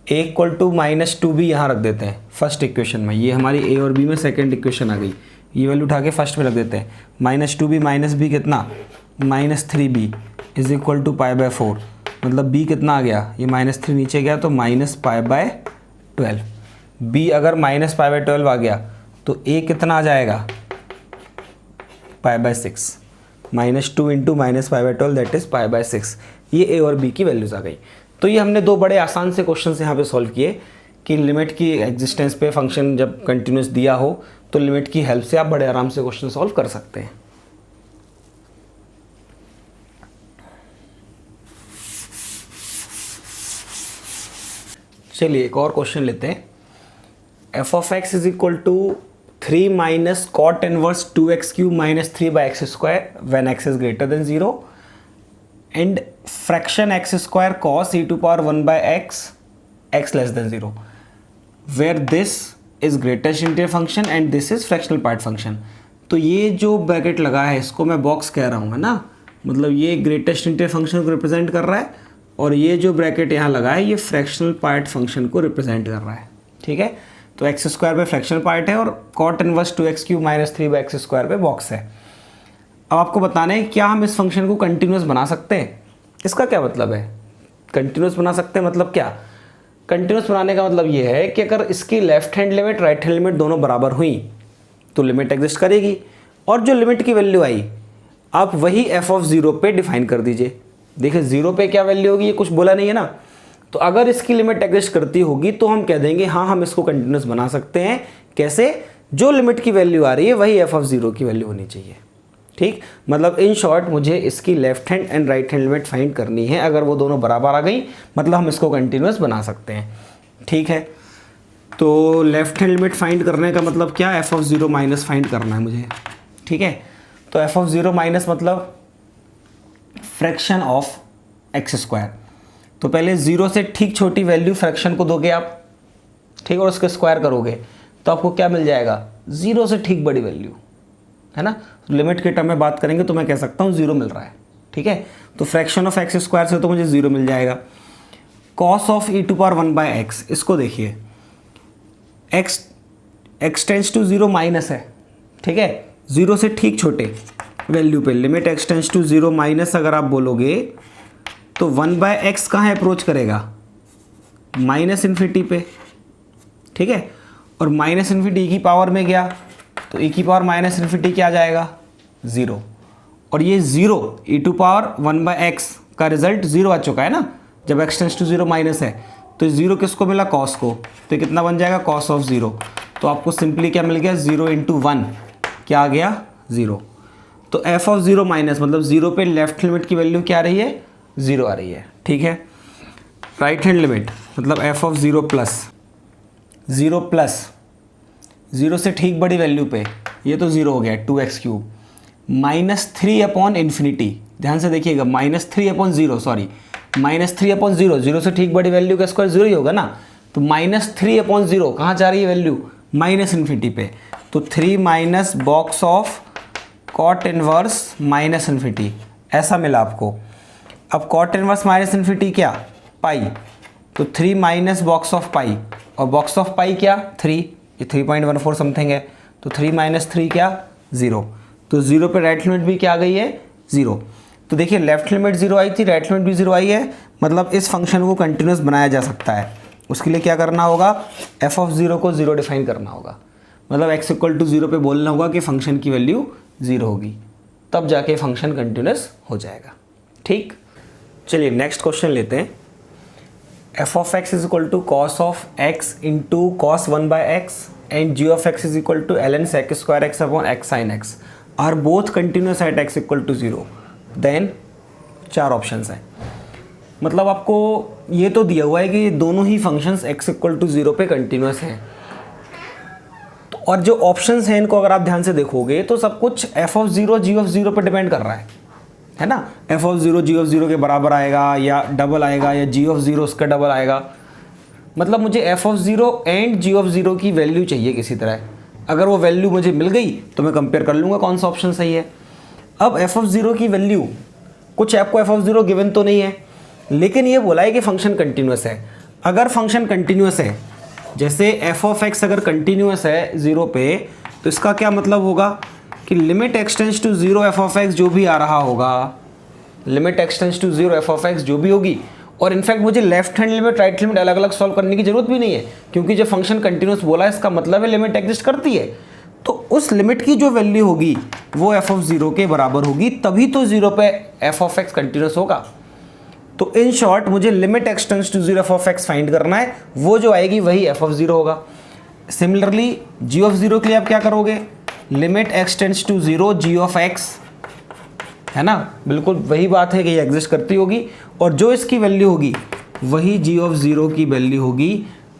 a equal to -2b यहाँ रख देते हैं फर्स्ट इक्वेशन में, ये हमारी a और b में सेकेंड इक्वेशन आ गई, ये वैल्यू उठा के फर्स्ट में रख देते हैं, -2b माइनस b कितना -3b is equal to pi by 4, मतलब b कितना आ गया, ये -3 नीचे गया तो -π/12, b अगर -π/12 आ गया तो a कितना आ जाएगा π/6, -2 इंटू -π/12 दैट इज π/6, ये a और b की वैल्यूज़ आ गई। तो ये हमने दो बड़े आसान से क्वेश्चन यहाँ पे सॉल्व किए कि लिमिट की एग्जिस्टेंस पे फंक्शन जब कंटिन्यूस दिया हो तो लिमिट की हेल्प से आप बड़े आराम से क्वेश्चन सॉल्व कर सकते हैं। चलिए एक और क्वेश्चन लेते हैं, f of x is equal to 3 minus cot inverse 2x³ minus 3/x² when x is greater than 0 and fraction x² cos e to power 1/x x less than 0 where this is greatest integer function and this is fractional part function. तो ये जो bracket लगा है इसको मैं box कह रहा हूँ, है ना, मतलब ये ग्रेटेस्ट इंटीरियर फंक्शन को रिप्रेजेंट कर रहा है और ये जो ब्रैकेट यहाँ लगा है ये फ्रैक्शनल पार्ट फंक्शन को रिप्रेजेंट कर रहा है। ठीक है, तो एक्स स्क्वायर पे फ्रैक्शनल पार्ट है और कॉट इनवर्स 2x³ - 3/x² पे बॉक्स है। अब आपको बताना है क्या हम इस फंक्शन को कंटिन्यूस बना सकते हैं। इसका क्या मतलब है कंटिन्यूस बना सकते हैं, मतलब क्या, कंटिन्यूस बनाने का मतलब ये है कि अगर इसकी left hand limit right hand limit दोनों बराबर हुई तो लिमिट एग्जिस्ट करेगी, और जो लिमिट की वैल्यू आई आप वही f(0) पे डिफाइन कर दीजिए। देखिए 0 पे क्या वैल्यू होगी, ये कुछ बोला नहीं है ना, तो अगर इसकी लिमिट एग्जिस्ट करती होगी तो हम कह देंगे हाँ हम इसको कंटिन्यूस बना सकते हैं। कैसे, जो लिमिट की वैल्यू आ रही है वही f(0) की वैल्यू होनी चाहिए। ठीक, मतलब इन शॉर्ट मुझे इसकी left hand and right hand limit find करनी है, अगर वो दोनों बराबर आ गई मतलब हम इसको कंटिन्यूस बना सकते हैं। ठीक है, तो लेफ्ट हैंड लिमिट फाइंड करने का मतलब क्या, f(0) माइनस फाइंड करना है मुझे। ठीक है, तो f(0) माइनस मतलब फ्रैक्शन ऑफ x²। तो पहले 0 से ठीक छोटी वैल्यू फ्रैक्शन को दोगे आप, ठीक, और उसके स्क्वायर करोगे तो आपको क्या मिल जाएगा, 0 से ठीक बड़ी वैल्यू, है ना। लिमिट के टर्म में बात करेंगे तो मैं कह सकता हूँ 0 मिल रहा है। ठीक है, तो फ्रैक्शन ऑफ x² से तो मुझे 0 मिल जाएगा। कॉस ऑफ e⁻1/x, इसको देखिए x टेंड्स टू 0 माइनस है। ठीक है, 0 से ठीक छोटे वैल्यू पे limit x tends to 0 minus अगर आप बोलोगे तो 1/x कहाँ अप्रोच करेगा, -∞ पे। ठीक है, और -∞ की पावर में गया तो e की पावर -∞ क्या आ जाएगा, 0, और ये 0 e⁻1/x का रिजल्ट 0 आ चुका है ना, जब x टेंड्स टू 0 माइनस है तो 0 किसको मिला, कॉस को, तो कितना बन जाएगा कॉस ऑफ 0। तो आपको सिंपली क्या मिल गया, 0 × 1 क्या आ गया, 0। तो f(0) माइनस मतलब 0 पे लेफ्ट लिमिट की वैल्यू क्या आ रही है, 0 आ रही है। ठीक है, राइट हैंड लिमिट मतलब f(0) प्लस 0 से ठीक बड़ी वैल्यू पे ये तो 0 हो गया 2x³ -3/∞। ध्यान से देखिएगा -3/0, सॉरी -3/0, 0 से ठीक बड़ी वैल्यू का स्क्वायर 0 ही होगा ना, तो -3/0 कहाँ जा रही है वैल्यू, -∞ पे, तो 3 minus box of cot inverse -∞, ऐसा मिला आपको। अब कॉट इनवर्स -∞ क्या, पाई, तो 3 माइनस बॉक्स ऑफ पाई, और बॉक्स ऑफ पाई क्या, 3, ये 3.14 समथिंग है, तो 3 - 3 क्या, 0। तो 0 पे राइट लिमिट भी क्या आ गई है, 0। तो देखिए लेफ्ट लिमिट 0 आई थी, राइट लिमिट भी 0 आई है, मतलब इस फंक्शन को कंटिन्यूस बनाया जा सकता है। उसके लिए क्या करना होगा, f(0) को 0 डिफाइन करना होगा, मतलब x = 0 पे बोलना होगा कि फंक्शन की वैल्यू 0 होगी, तब जाके फंक्शन कंटिन्यूस हो जाएगा। ठीक, चलिए नेक्स्ट क्वेश्चन लेते हैं। f(x) = cos of x × cos 1/x and g of x = ln sec²x/x sin x are both continuous at x = 0, then 4 options हैं। मतलब आपको ये तो दिया हुआ है कि दोनों ही फंक्शंस x = 0 पे कंटिन्यूस हैं, तो और जो ऑप्शंस हैं इनको अगर आप ध्यान से देखोगे तो सब कुछ f(0) g(0) पे डिपेंड कर रहा है ना। f(0) g(0) के बराबर आएगा या डबल आएगा या g(0) उसका डबल आएगा, मतलब मुझे f(0) एंड g(0) की वैल्यू चाहिए किसी तरह। अगर वो वैल्यू मुझे मिल गई तो मैं कंपेयर कर लूँगा कौन सा ऑप्शन सही है। अब f(0) की वैल्यू, कुछ आपको f(0) गिवन तो नहीं है, लेकिन ये बोला है कि फंक्शन कंटिन्यूस है। अगर फंक्शन कंटिन्यूस है, जैसे f(x) अगर कंटिन्यूस है 0 पे, तो इसका क्या मतलब होगा कि limit x tends to 0 f(x) जो भी आ रहा होगा, limit x tends to 0 f(x) जो भी होगी, और इनफैक्ट मुझे left hand limit right limit अलग अलग सॉल्व करने की जरूरत भी नहीं है, क्योंकि जो फंक्शन कंटिन्यूस बोला है इसका मतलब है लिमिट एग्जिस्ट करती है, तो उस लिमिट की जो वैल्यू होगी वो f(0) के बराबर होगी, तभी तो 0 पे f(x) कंटिन्यूस होगा। तो इन शॉर्ट मुझे limit x tends to 0 f(x) find करना है, वो जो आएगी वही f(0) होगा। सिमिलरली g(0) के लिए आप क्या करोगे, limit x tends to 0 g(x), है ना, बिल्कुल वही बात है कि ये एग्जिस्ट करती होगी, और जो इसकी वैल्यू होगी वही g(0) की वैल्यू होगी,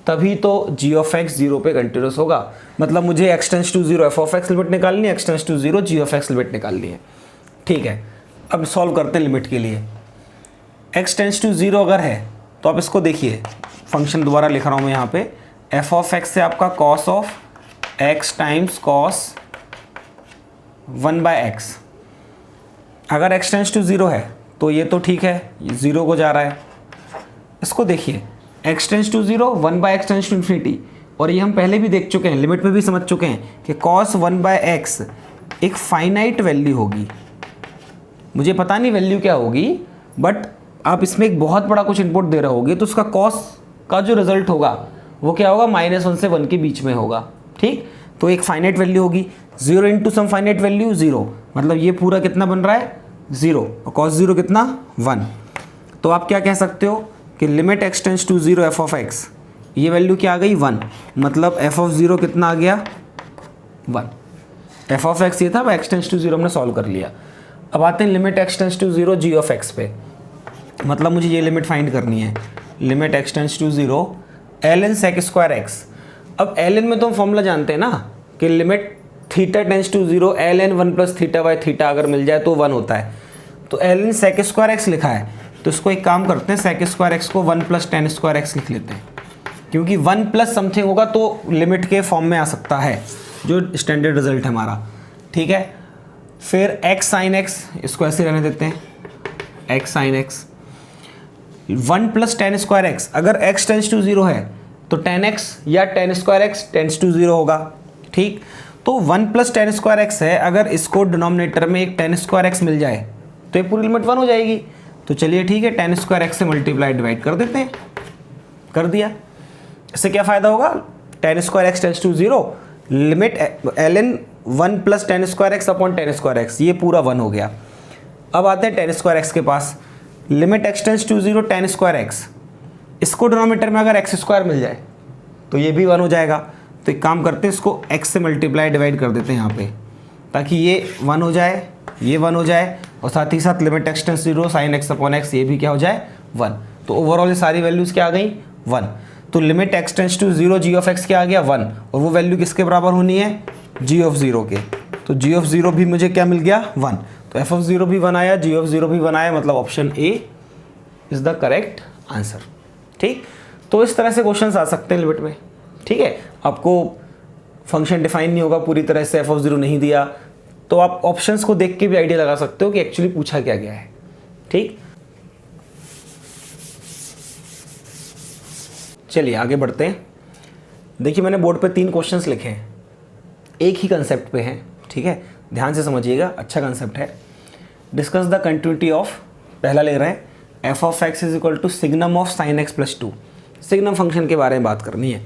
तभी तो g(x) 0 पे कंटिन्यूस होगा। मतलब मुझे x tends to 0 f(x) limit निकालनी है, x tends to 0 g(x) limit निकालनी है। ठीक है, अब सॉल्व करते हैं लिमिट के लिए। x टेंड्स टू 0 अगर है तो आप इसको देखिए, फंक्शन दोबारा लिख रहा हूँ मैं यहाँ पे, एफ ऑफ एक्स से आपका cos of x times cos 1/x। अगर x टेंस टू 0 है तो ये तो ठीक है, ये 0 को जा रहा है। इसको देखिए, x tends to 0, 1/x tends to infinity, और ये हम पहले भी देख चुके हैं, लिमिट में भी समझ चुके हैं कि cos 1/x एक फाइनाइट वैल्यू होगी। मुझे पता नहीं वैल्यू क्या होगी, बट आप इसमें एक बहुत बड़ा कुछ इनपुट दे रहे होगे तो उसका cos का जो रिजल्ट होगा वो क्या होगा, -1 से 1 के बीच में होगा। ठीक, तो एक फाइनाइट वैल्यू होगी। 0 इंटू सम फाइनाइट वैल्यू 0, मतलब ये पूरा कितना बन रहा है 0, और cos 0 कितना 1। तो आप क्या कह सकते हो कि limit x tends to 0 f of x, ये वैल्यू क्या आ गई 1, मतलब एफ ऑफ 0 कितना आ गया 1। एफ ऑफ एक्स ये था, x टेंस टू 0 हमने सॉल्व कर लिया। अब आते हैं limit x tends to 0 g of x पे, मतलब मुझे ये लिमिट फाइंड करनी है। Limit x tends to 0 ln sec square x। अब ln में तो हम फॉर्मूला जानते हैं ना कि limit theta tends to 0 ln 1 plus theta by theta अगर मिल जाए तो 1 होता है। तो ln sec स्क्वायर x लिखा है, तो इसको एक काम करते हैं, sec स्क्वायर x को 1 प्लस tan स्क्वायर x लिख लेते हैं, क्योंकि 1 प्लस समथिंग होगा तो लिमिट के फॉर्म में आ सकता है, जो स्टैंडर्ड रिजल्ट है हमारा। ठीक है, फिर x साइन x, इसको ऐसे रहने देते हैं, x sine x 1 plus tan square x। अगर x टेंस टू 0 है तो tan x या tan square x tends to 0 होगा। ठीक, तो 1 प्लस tan स्क्वायर x है, अगर इसको डिनोमिनेटर में एक tan स्क्वायर x मिल जाए तो ये पूरी लिमिट 1 हो जाएगी। तो चलिए ठीक है, tan स्क्वायर x से मल्टीप्लाई डिवाइड कर देते हैं, कर दिया। इससे क्या फ़ायदा होगा, tan square x tends to 0, limit ln 1 plus tan square x upon tan square x, ये पूरा 1 हो गया। अब आते हैं tan स्क्वायर x के पास। Limit x tends to 0 tan square x, इसको डिनोमिनेटर में अगर x स्क्वायर मिल जाए तो ये भी 1 हो जाएगा। तो एक काम करते हैं, इसको x से मल्टीप्लाई डिवाइड कर देते हैं यहाँ पे, ताकि ये 1 हो जाए, ये 1 हो जाए, और साथ ही साथ limit x tends to 0 sine x upon x, ये भी क्या हो जाए 1। तो ओवरऑल ये सारी वैल्यूज़ क्या आ गई 1। तो limit x tends to 0 g of x क्या आ गया 1, और वो वैल्यू किसके बराबर होनी है g ऑफ 0 के। तो g ऑफ 0 भी मुझे क्या मिल गया 1, तो f ऑफ 0 भी 1 आया, g ऑफ 0 भी 1 आया, मतलब option A is the correct answer. ठीक, तो इस तरह से क्वेश्चंस आ सकते हैं लिमिट में। ठीक है, आपको फंक्शन डिफाइन नहीं होगा पूरी तरह से, f ऑफ 0 नहीं दिया, तो आप ऑप्शंस को देख के भी आइडिया लगा सकते हो कि एक्चुअली पूछा क्या गया है। ठीक, चलिए आगे बढ़ते हैं। देखिए, मैंने बोर्ड पे 3 क्वेश्चंस लिखे हैं, एक ही कंसेप्ट पे हैं। ठीक है, ध्यान से समझिएगा, अच्छा कंसेप्ट है। डिस्कस द कंटिन्यूटी ऑफ, पहला ले रहे हैं f of x is equal to signum of sine x plus 2। Signum function के बारे में बात करनी है।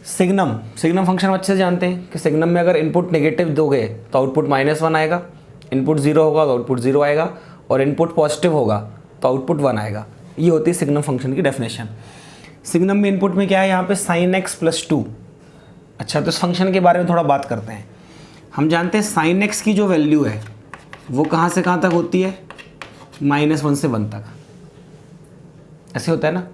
सिग्नम फंक्शन अच्छे से जानते हैं कि सिग्नम में अगर इनपुट नेगेटिव दोगे तो आउटपुट -1 आएगा, इनपुट 0 होगा तो आउटपुट 0 आएगा, और इनपुट पॉजिटिव होगा तो आउटपुट 1 आएगा। ये होती है सिग्नम फंक्शन की डेफिनेशन। सिग्नम में इनपुट में क्या है यहाँ पे साइन एक्स प्लस 2। अच्छा, तो इस फंक्शन के बारे में थोड़ा बात करते हैं। हम जानते हैं साइन एक्स की जो वैल्यू है वो कहाँ से कहाँ तक होती है, -1 से 1 तक, ऐसे होता है ना।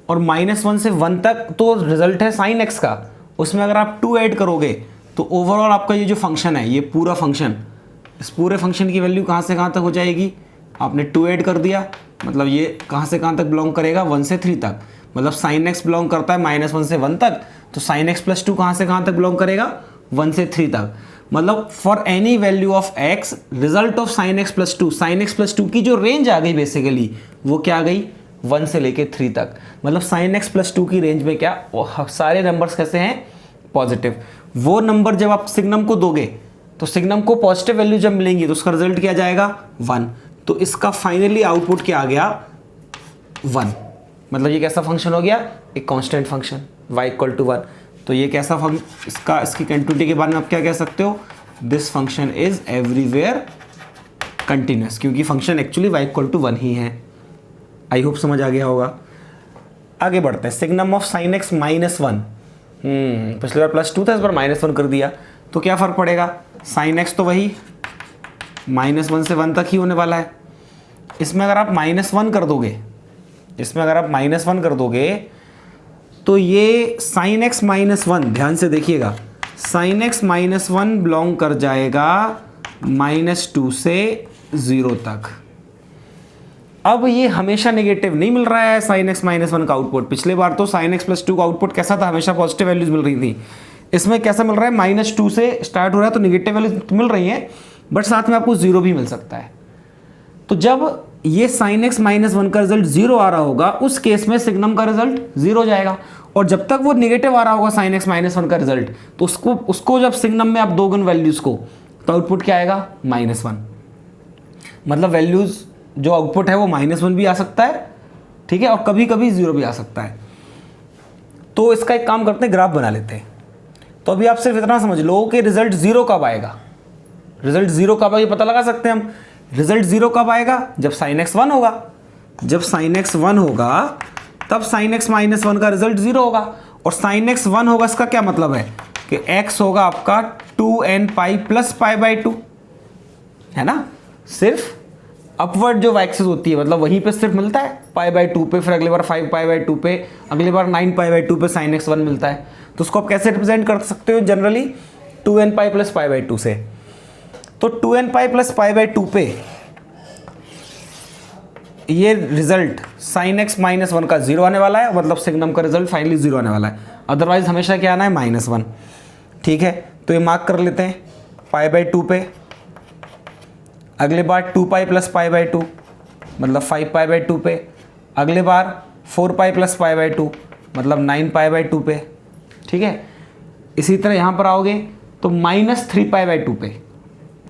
और -1 से 1 तक तो रिजल्ट है साइन एक्स का, उसमें अगर आप 2 ऐड करोगे तो ओवरऑल आपका ये जो फंक्शन है, ये पूरा फंक्शन, इस पूरे फंक्शन की वैल्यू कहाँ से कहाँ तक हो जाएगी। आपने 2 ऐड कर दिया, मतलब ये कहाँ से कहाँ तक बिलोंग करेगा 1 से 3 तक, मतलब साइन एक्स बिलोंग करता है -1 से 1 तक, तो साइन एक्स प्लस 2 कहाँ से कहाँ तक बिलोंग करेगा 1 से 3 तक। मतलब for any value of x, result of sine x plus 2, sign x plus 2 की जो रेंज आ गई बेसिकली वो क्या आ गई 1 से लेके 3 तक। मतलब साइन एक्स प्लस 2 की रेंज में क्या, सारे नंबर्स कैसे हैं पॉजिटिव। वो नंबर जब आप सिग्नम को दोगे तो सिग्नम को पॉजिटिव वैल्यू जब मिलेंगी तो उसका रिजल्ट क्या जाएगा 1। तो इसका फाइनली आउटपुट क्या आ गया 1। मतलब ये कैसा फंक्शन हो गया, एक constant function y equal to 1। तो ये कैसा इसकी कंटिन्यूटी के बारे में आप क्या कह सकते हो, this function is everywhere continuous, क्योंकि function actually y equal to 1 ही है। आई होप समझ आ गया होगा। आगे बढ़ते हैं। सिग्नम ऑफ साइन एक्स -1, पिछली बार +2 था, इस बार -1 कर दिया, तो क्या फ़र्क पड़ेगा, साइन एक्स तो वही -1 से 1 तक ही होने वाला है। इसमें अगर आप -1 कर दोगे, तो ये साइन एक्स -1, ध्यान से देखिएगा, साइन एक्स -1 बिलोंग कर जाएगा -2 से 0 तक। अब ये हमेशा नेगेटिव नहीं मिल रहा है साइन एक्स माइनस वन का आउटपुट। पिछले बार तो साइन एक्स प्लस टू का आउटपुट कैसा था, हमेशा पॉजिटिव वैल्यूज मिल रही थी। इसमें कैसा मिल रहा है, -2 से स्टार्ट हो रहा है तो नेगेटिव वैल्यूज मिल रही हैं, बट साथ में आपको 0 भी मिल सकता है। तो जब ये साइन एक्स माइनस वन का रिजल्ट 0 आ रहा होगा, उस केस में सिग्नम का रिजल्ट 0 हो जाएगा। और जब तक वो नेगेटिव आ रहा होगा साइन एक्स माइनस वन का रिजल्ट, तो उसको जब सिग्नम में आप दोगुन वैल्यूज को, तो आउटपुट क्या आएगा, -1। मतलब वैल्यूज जो आउटपुट है वो -1 भी आ सकता है, ठीक है, और कभी कभी 0 भी आ सकता है। तो इसका एक काम करते हैं, ग्राफ बना लेते हैं। तो अभी आप सिर्फ इतना समझ लो कि रिजल्ट 0 कब आएगा। रिजल्ट 0 कब आएगा पता लगा सकते हैं हम। रिजल्ट 0 कब आएगा, जब साइन एक्स 1 होगा। जब साइन एक्स 1 होगा तब साइन एक्स माइनस 1 का रिजल्ट 0 होगा। और साइन एक्स 1 होगा, इसका क्या मतलब है कि x होगा आपका 2n pi plus pi by 2, है ना। सिर्फ अपवर्ड जो एक्सिस होती है, मतलब वहीं पे सिर्फ मिलता है पाई बाई 2 पे, फिर अगली बार 5 पाई बाई 2 पे, अगली बार 9 पाई बाई 2 पे साइन एक्स 1 मिलता है। तो उसको आप कैसे रिप्रेजेंट कर सकते हो, generally 2n pi plus pi by 2 से। तो 2n pi plus pi by 2 पे ये रिजल्ट साइन एक्स माइनस 1 का 0 आने वाला है, मतलब सिग्नम का रिजल्ट फाइनली 0 आने वाला है। अदरवाइज हमेशा क्या आना है, -1, ठीक है। तो ये मार्क कर लेते हैं पाई बाई 2 पे। अगले बार 2 पाई प्लस पाई बाई 2, मतलब 5 पाई बाई 2 पे। अगले बार 4 पाई प्लस पाई बाई 2, मतलब 9 पाई बाई 2 पे, ठीक है। इसी तरह यहाँ पर आओगे तो -3 पाई बाई 2 पे।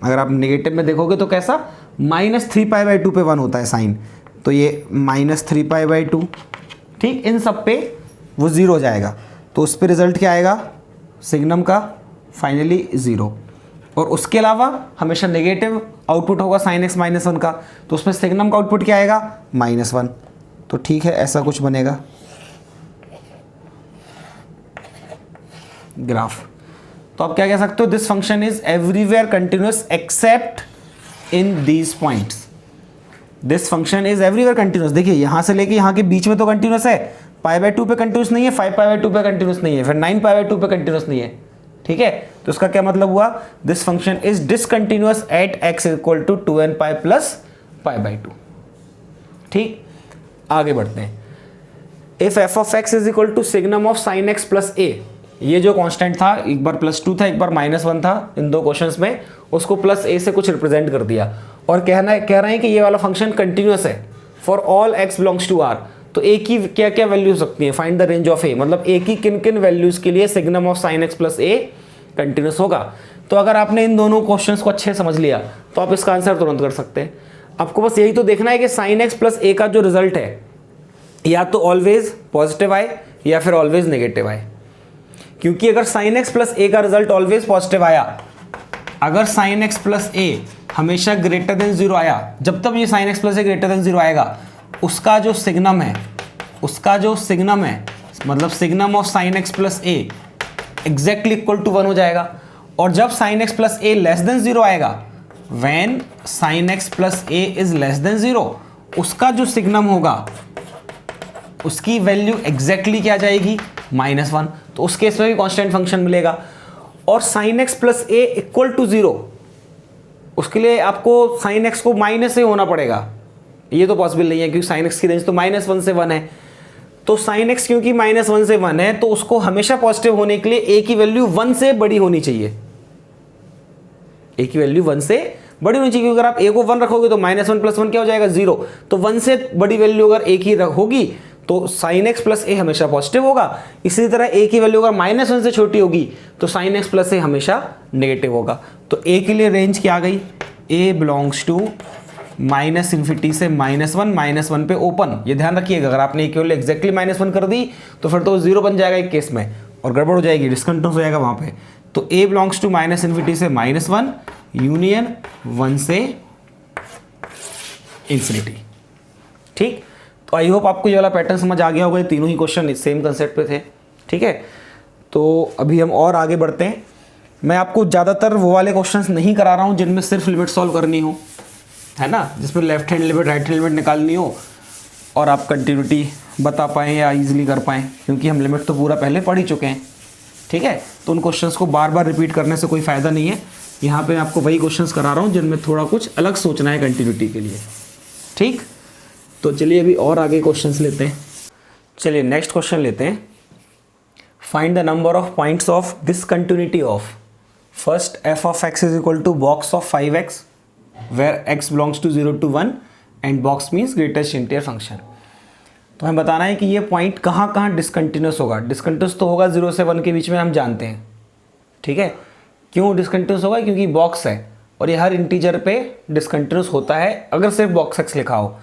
अगर आप नेगेटिव में देखोगे तो कैसा, -3 पाई बाई 2 पे 1 होता है साइन, तो ये -3 पाई बाई 2, ठीक। इन सब पे वो 0 हो जाएगा। तो उस पर रिजल्ट क्या आएगा, सिग्नम का फाइनली 0। और उसके अलावा हमेशा नेगेटिव आउटपुट होगा साइन एक्स माइनस 1 का, तो उसमें सिग्नम का आउटपुट क्या आएगा, -1। तो ठीक है, ऐसा कुछ बनेगा ग्राफ। तो आप क्या कह सकते हो, this function is everywhere continuous accept in these points. This function is everywhere continuous. देखिए यहाँ से लेके यहाँ के बीच में तो कंटिन्यूअस है, पाई बाई 2 पे कंटिन्यूअस नहीं है, 5 पाई बाई 2 पे कंटिन्यूअस नहीं है, फिर 9 पाई बाई 2 पे कंटिन्यूअस नहीं है, ठीक है। तो इसका क्या मतलब हुआ, this function is discontinuous at x equal to 2n pi plus pi by 2, ठीक। आगे बढ़ते हैं। If f of x is equal to signum of sine x plus a, ये जो कांस्टेंट था, एक बार +2 था, एक बार -1 था इन दो क्वेश्चंस में, उसको +a से कुछ रिप्रेजेंट कर दिया और कह रहे हैं कि ये वाला फंक्शन कंटिन्यूअस है for all x belongs to r। तो a की क्या क्या वैल्यू हो सकती है, find the range of a, मतलब a की किन किन वैल्यूज के लिए signum of sign x plus a continuous होगा। तो अगर आपने इन दोनों क्वेश्चंस को अच्छे समझ लिया तो आप इसका आंसर तुरंत कर सकते हैं। आपको बस यही तो देखना है कि साइन x प्लस a का जो रिजल्ट है या तो ऑलवेज पॉजिटिव आए या फिर ऑलवेज नेगेटिव आए। क्योंकि अगर साइन एक्स प्लस ए का रिजल्ट ऑलवेज पॉजिटिव आया, अगर साइन एक्स प्लस ए हमेशा ग्रेटर देन 0 आया, जब तक ये sine x plus a greater than 0 आएगा, उसका जो सिग्नम है, मतलब signum of sine x plus a exactly equal to 1 हो जाएगा। और जब sine x plus a less than 0 आएगा, when sine x plus a is less than 0, उसका जो सिग्नम होगा उसकी वैल्यू एग्जैक्टली क्या जाएगी, -1। तो उस केस में भी कांस्टेंट फंक्शन मिलेगा। और sine x plus a equal to 0, उसके लिए आपको साइन एक्स को माइनस से होना पड़ेगा, ये तो पॉसिबल नहीं है क्योंकि साइन एक्स की रेंज तो -1 से 1 है। तो साइन एक्स क्योंकि -1 से 1 है, तो उसको हमेशा पॉजिटिव होने के लिए ए की वैल्यू 1 से बड़ी होनी चाहिए। ए की वैल्यू 1 से बड़ी होनी चाहिए, क्योंकि अगर आप ए को 1 रखोगे तो -1 प्लस 1 क्या हो जाएगा, 0। तो 1 से बड़ी वैल्यू अगर ए की होगी तो साइन एक्स प्लस ए हमेशा पॉजिटिव होगा। इसी तरह ए की वैल्यू अगर -1 से छोटी होगी तो साइन एक्स प्लस ए हमेशा नेगेटिव होगा। तो ए के लिए रेंज क्या आ गई, ए बिलोंग्स टू -∞ से -1 पे ओपन। ये ध्यान रखिएगा, अगर आपने ए की वैल्यू एग्जैक्टली -1 कर दी तो फिर तो 0 बन जाएगा एक केस में और गड़बड़ हो जाएगी, डिसकंटिन्यूअस हो जाएगा वहाँ पे। तो ए बिलोंग्स टू -∞ से -1 यूनियन 1 से ∞, ठीक। तो आई होप आपको ये वाला पैटर्न समझ आ गया होगा, ये तीनों ही क्वेश्चन सेम कंसेप्ट पे थे, ठीक है। तो अभी हम और आगे बढ़ते हैं। मैं आपको ज़्यादातर वो वाले क्वेश्चंस नहीं करा रहा हूँ जिनमें सिर्फ लिमिट सॉल्व करनी हो, है ना, जिसमें left hand limit right hand limit निकालनी हो और आप कंटिन्यूटी बता पाएँ या ईजिली कर पाएँ, क्योंकि हम लिमिट तो पूरा पहले पढ़ ही चुके हैं, ठीक है। तो उन क्वेश्चंस को बार बार रिपीट करने से कोई फ़ायदा नहीं है। यहाँ पे मैं आपको वही क्वेश्चंस करा रहा हूँ जिनमें थोड़ा कुछ अलग सोचना है कंटिन्यूटी के लिए, ठीक। तो चलिए अभी और आगे क्वेश्चंस लेते हैं। चलिए नेक्स्ट क्वेश्चन लेते हैं। Find the number of points of discontinuity of first f of x is equal to box of 5x where x belongs to 0 to 1 and box means greatest integer function. तो हमें बताना है कि ये point कहाँ कहाँ डिसकंटिन्यूस होगा। Discontinuous तो होगा 0 से 1 के बीच में, हम जानते हैं, ठीक है। क्यों डिसकंटिन्यूस होगा? क्योंकि बॉक्स है और ये हर इंटीजर पे डिसकंटिन्यूस होता है अगर सिर्फ बॉक्स x लिखा हो।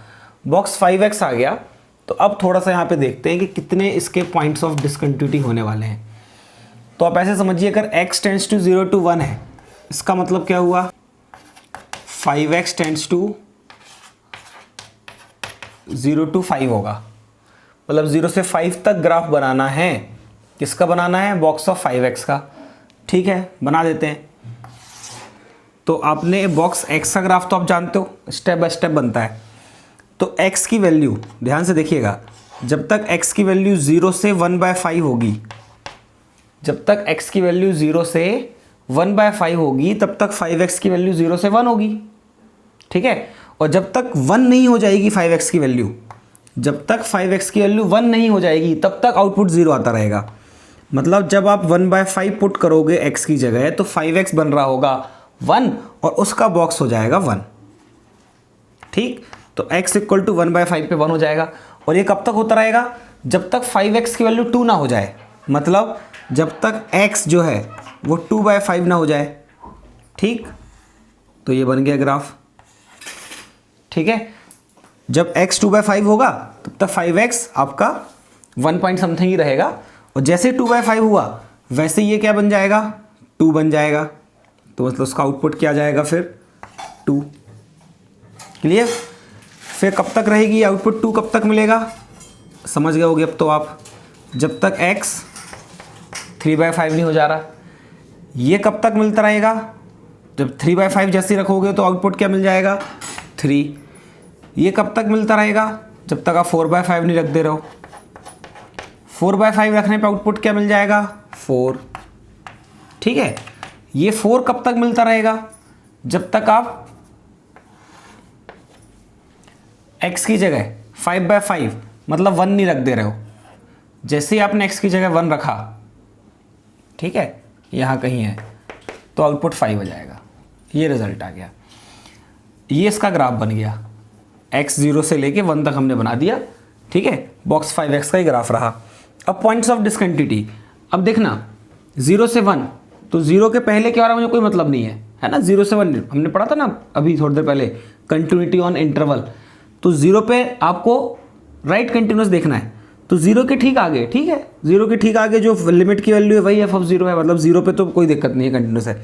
बॉक्स 5x आ गया तो अब थोड़ा सा यहाँ पे देखते हैं कि कितने इसके पॉइंट्स ऑफ डिसकंटिन्यूटी होने वाले हैं। तो आप ऐसे समझिए, अगर x टेंड्स टू 0 to 1 है, इसका मतलब क्या हुआ? 5x टेंड्स टू 0 to 5 होगा। मतलब 0 से 5 तक ग्राफ बनाना है। किसका बनाना है? बॉक्स ऑफ 5x का। ठीक है, बना देते हैं। तो आपने बॉक्स x का ग्राफ तो आप जानते हो, स्टेप बाय स्टेप बनता है। तो x की वैल्यू ध्यान से देखिएगा, जब तक x की वैल्यू 0 से 1/5 होगी, जब तक x की वैल्यू 0 से 1/5 होगी तब तक 5x की वैल्यू 0 से 1 होगी, ठीक है। और जब तक 1 नहीं हो जाएगी 5x की वैल्यू, जब तक 5x की वैल्यू 1 नहीं हो जाएगी तब तक आउटपुट 0 आता रहेगा। मतलब जब आप 1/5 पुट करोगे x की जगह तो 5x बन रहा होगा 1 और उसका बॉक्स हो जाएगा 1, ठीक। तो x इक्वल टू 1/5 पे 1 हो जाएगा। और ये कब तक होता रहेगा? जब तक 5x की वैल्यू 2 ना हो जाए। मतलब जब तक x जो है वो 2/5 ना हो जाए, ठीक। तो ये बन गया ग्राफ, ठीक है। जब x 2/5 होगा तब तक 5x आपका 1 पॉइंट समथिंग ही रहेगा। और जैसे 2/5 हुआ वैसे ये क्या बन जाएगा? 2 बन जाएगा। तो मतलब उसका आउटपुट क्या जाएगा फिर? 2। क्लियर? फिर कब तक रहेगी आउटपुट? 2 कब तक मिलेगा? समझ गए होगे अब तो आप। जब तक x 3/5 नहीं हो जा रहा। ये कब तक मिलता रहेगा? जब 3/5 जैसे रखोगे तो आउटपुट क्या मिल जाएगा? 3। ये कब तक मिलता रहेगा? जब तक आप 4/5 नहीं रख दे रहे हो। 4/5 रखने पे आउटपुट क्या मिल जाएगा? 4, ठीक है। ये 4 कब तक मिलता रहेगा? जब तक आप x की जगह 5/5 मतलब 1 नहीं रख दे रहे हो। जैसे ही आपने x की जगह 1 रखा, ठीक है, यहाँ कहीं है, तो आउटपुट 5 हो जाएगा। ये रिजल्ट आ गया। ये इसका ग्राफ बन गया। x 0 से लेके 1 तक हमने बना दिया, ठीक है। बॉक्स 5x का ही ग्राफ रहा। अब पॉइंट्स ऑफ डिसकंटिन्यूटी। अब देखना 0 से 1, तो 0 के पहले के बारे में मुझे कोई मतलब नहीं है ना। 0 से 1 हमने पढ़ा था ना अभी थोड़ी देर पहले, कंटिन्यूटी ऑन इंटरवल। तो 0 पे आपको राइट कंटिन्यूस देखना है। तो 0 के ठीक आगे, ठीक है, 0 के ठीक आगे जो लिमिट की वैल्यू है वही f ऑफ 0 है। मतलब 0 पे तो कोई दिक्कत नहीं है, कंटिन्यूस है।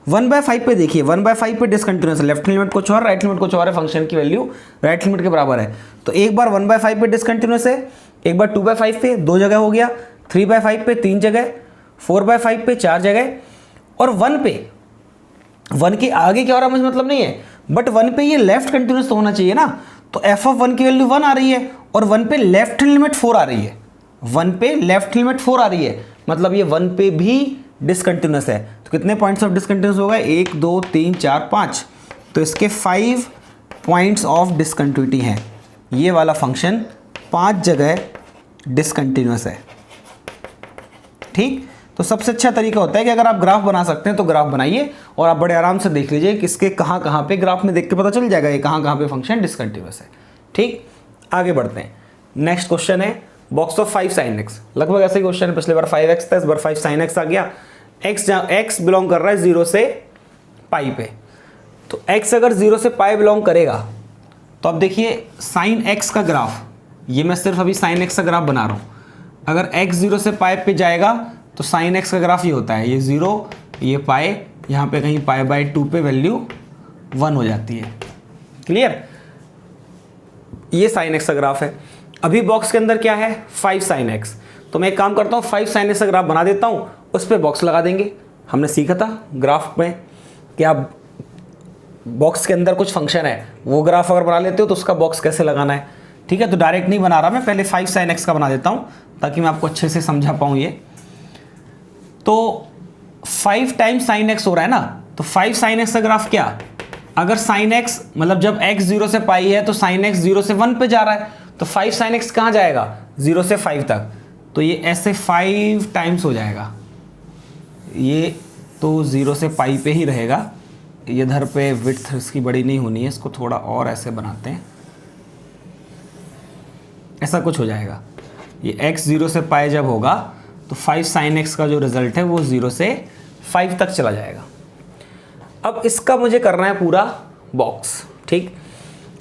1/5 पे देखिए, 1/5 पे डिसकंटिन्यूस है। लेफ्ट लिमिट कुछ और, राइट लिमिट कुछ और है। फंक्शन की वैल्यू राइट लिमिट के बराबर है। तो एक बार 1/5 पे डिसकंटिन्यूस है, एक बार 2/5 पे 2 जगह हो गया, 3/5 पे 3 जगह, 4/5 पे 4 जगह, और 1 पे 1 के आगे क्या हो रहा है मुझे मतलब नहीं है, बट 1 पे ये लेफ्ट कंटिन्यूस तो होना चाहिए ना। तो f ऑफ 1 की वैल्यू 1 आ रही है और 1 पे लेफ्ट लिमिट 4 आ रही है। 1 पे लेफ्ट लिमिट 4 आ रही है, मतलब ये 1 पे भी डिसकंटिन्यूस है। तो कितने पॉइंट्स ऑफ डिसकंटिन्यूस होगा? 1 2 3 4 5। तो इसके 5 पॉइंट्स ऑफ डिसकंटिन्यूटी हैं। ये वाला फंक्शन 5 जगह डिसकंटिन्यूस है, ठीक। तो सबसे अच्छा तरीका होता है कि अगर आप ग्राफ बना सकते हैं तो ग्राफ बनाइए और आप बड़े आराम से देख लीजिए कि इसके कहाँ कहाँ पे ग्राफ में देख के पता चल जाएगा ये कहाँ कहाँ पे फंक्शन डिसकंटिन्यूस है, ठीक। आगे बढ़ते हैं। नेक्स्ट क्वेश्चन है बॉक्स ऑफ 5 sin x। लगभग ऐसे क्वेश्चन है, पिछले बार 5x था, इस बार 5 sin x आ गया। x बिलोंग कर रहा है 0 से पाई पे। तो x अगर 0 से पाई बिलोंग करेगा तो अब देखिए sin x का ग्राफ, ये मैं सिर्फ अभी sin x का ग्राफ बना रहा हूँ। अगर x 0 से पाई पे जाएगा तो sin x का ग्राफ ये होता है, ये 0, ये पाई, यहाँ पे कहीं π/2 पे वैल्यू 1 हो जाती है। क्लियर? ये sin x का ग्राफ है। अभी बॉक्स के अंदर क्या है? 5 sin x। तो मैं एक काम करता हूँ, 5 sin x का ग्राफ बना देता हूँ, उस पर बॉक्स लगा देंगे। हमने सीखा था ग्राफ में कि आप बॉक्स के अंदर कुछ फंक्शन है, वो ग्राफ अगर बना लेते हो तो उसका बॉक्स कैसे लगाना है, ठीक है। तो डायरेक्ट नहीं बना रहा मैं, पहले 5 sin x का बना देता हूँ ताकि मैं आपको अच्छे से समझा पाऊँ। ये तो 5 टाइम्स sin x हो रहा है ना, तो 5 sin x का ग्राफ क्या? अगर साइन एक्स मतलब जब x 0 से पाई है तो साइन एक्स 0 से 1 पे जा रहा है, तो 5 साइन एक्स कहाँ जाएगा 0 से 5 तक, तो ये ऐसे 5 टाइम्स हो जाएगा। ये तो 0 से पाई पे ही रहेगा, ये इधर पे विड्थ इसकी बड़ी नहीं होनी है, इसको थोड़ा और ऐसे बनाते हैं, ऐसा कुछ हो जाएगा। ये x 0 से पाई जब होगा तो 5 साइन एक्स का जो रिजल्ट है वो 0 से 5 तक चला जाएगा। अब इसका मुझे करना है पूरा बॉक्स, ठीक।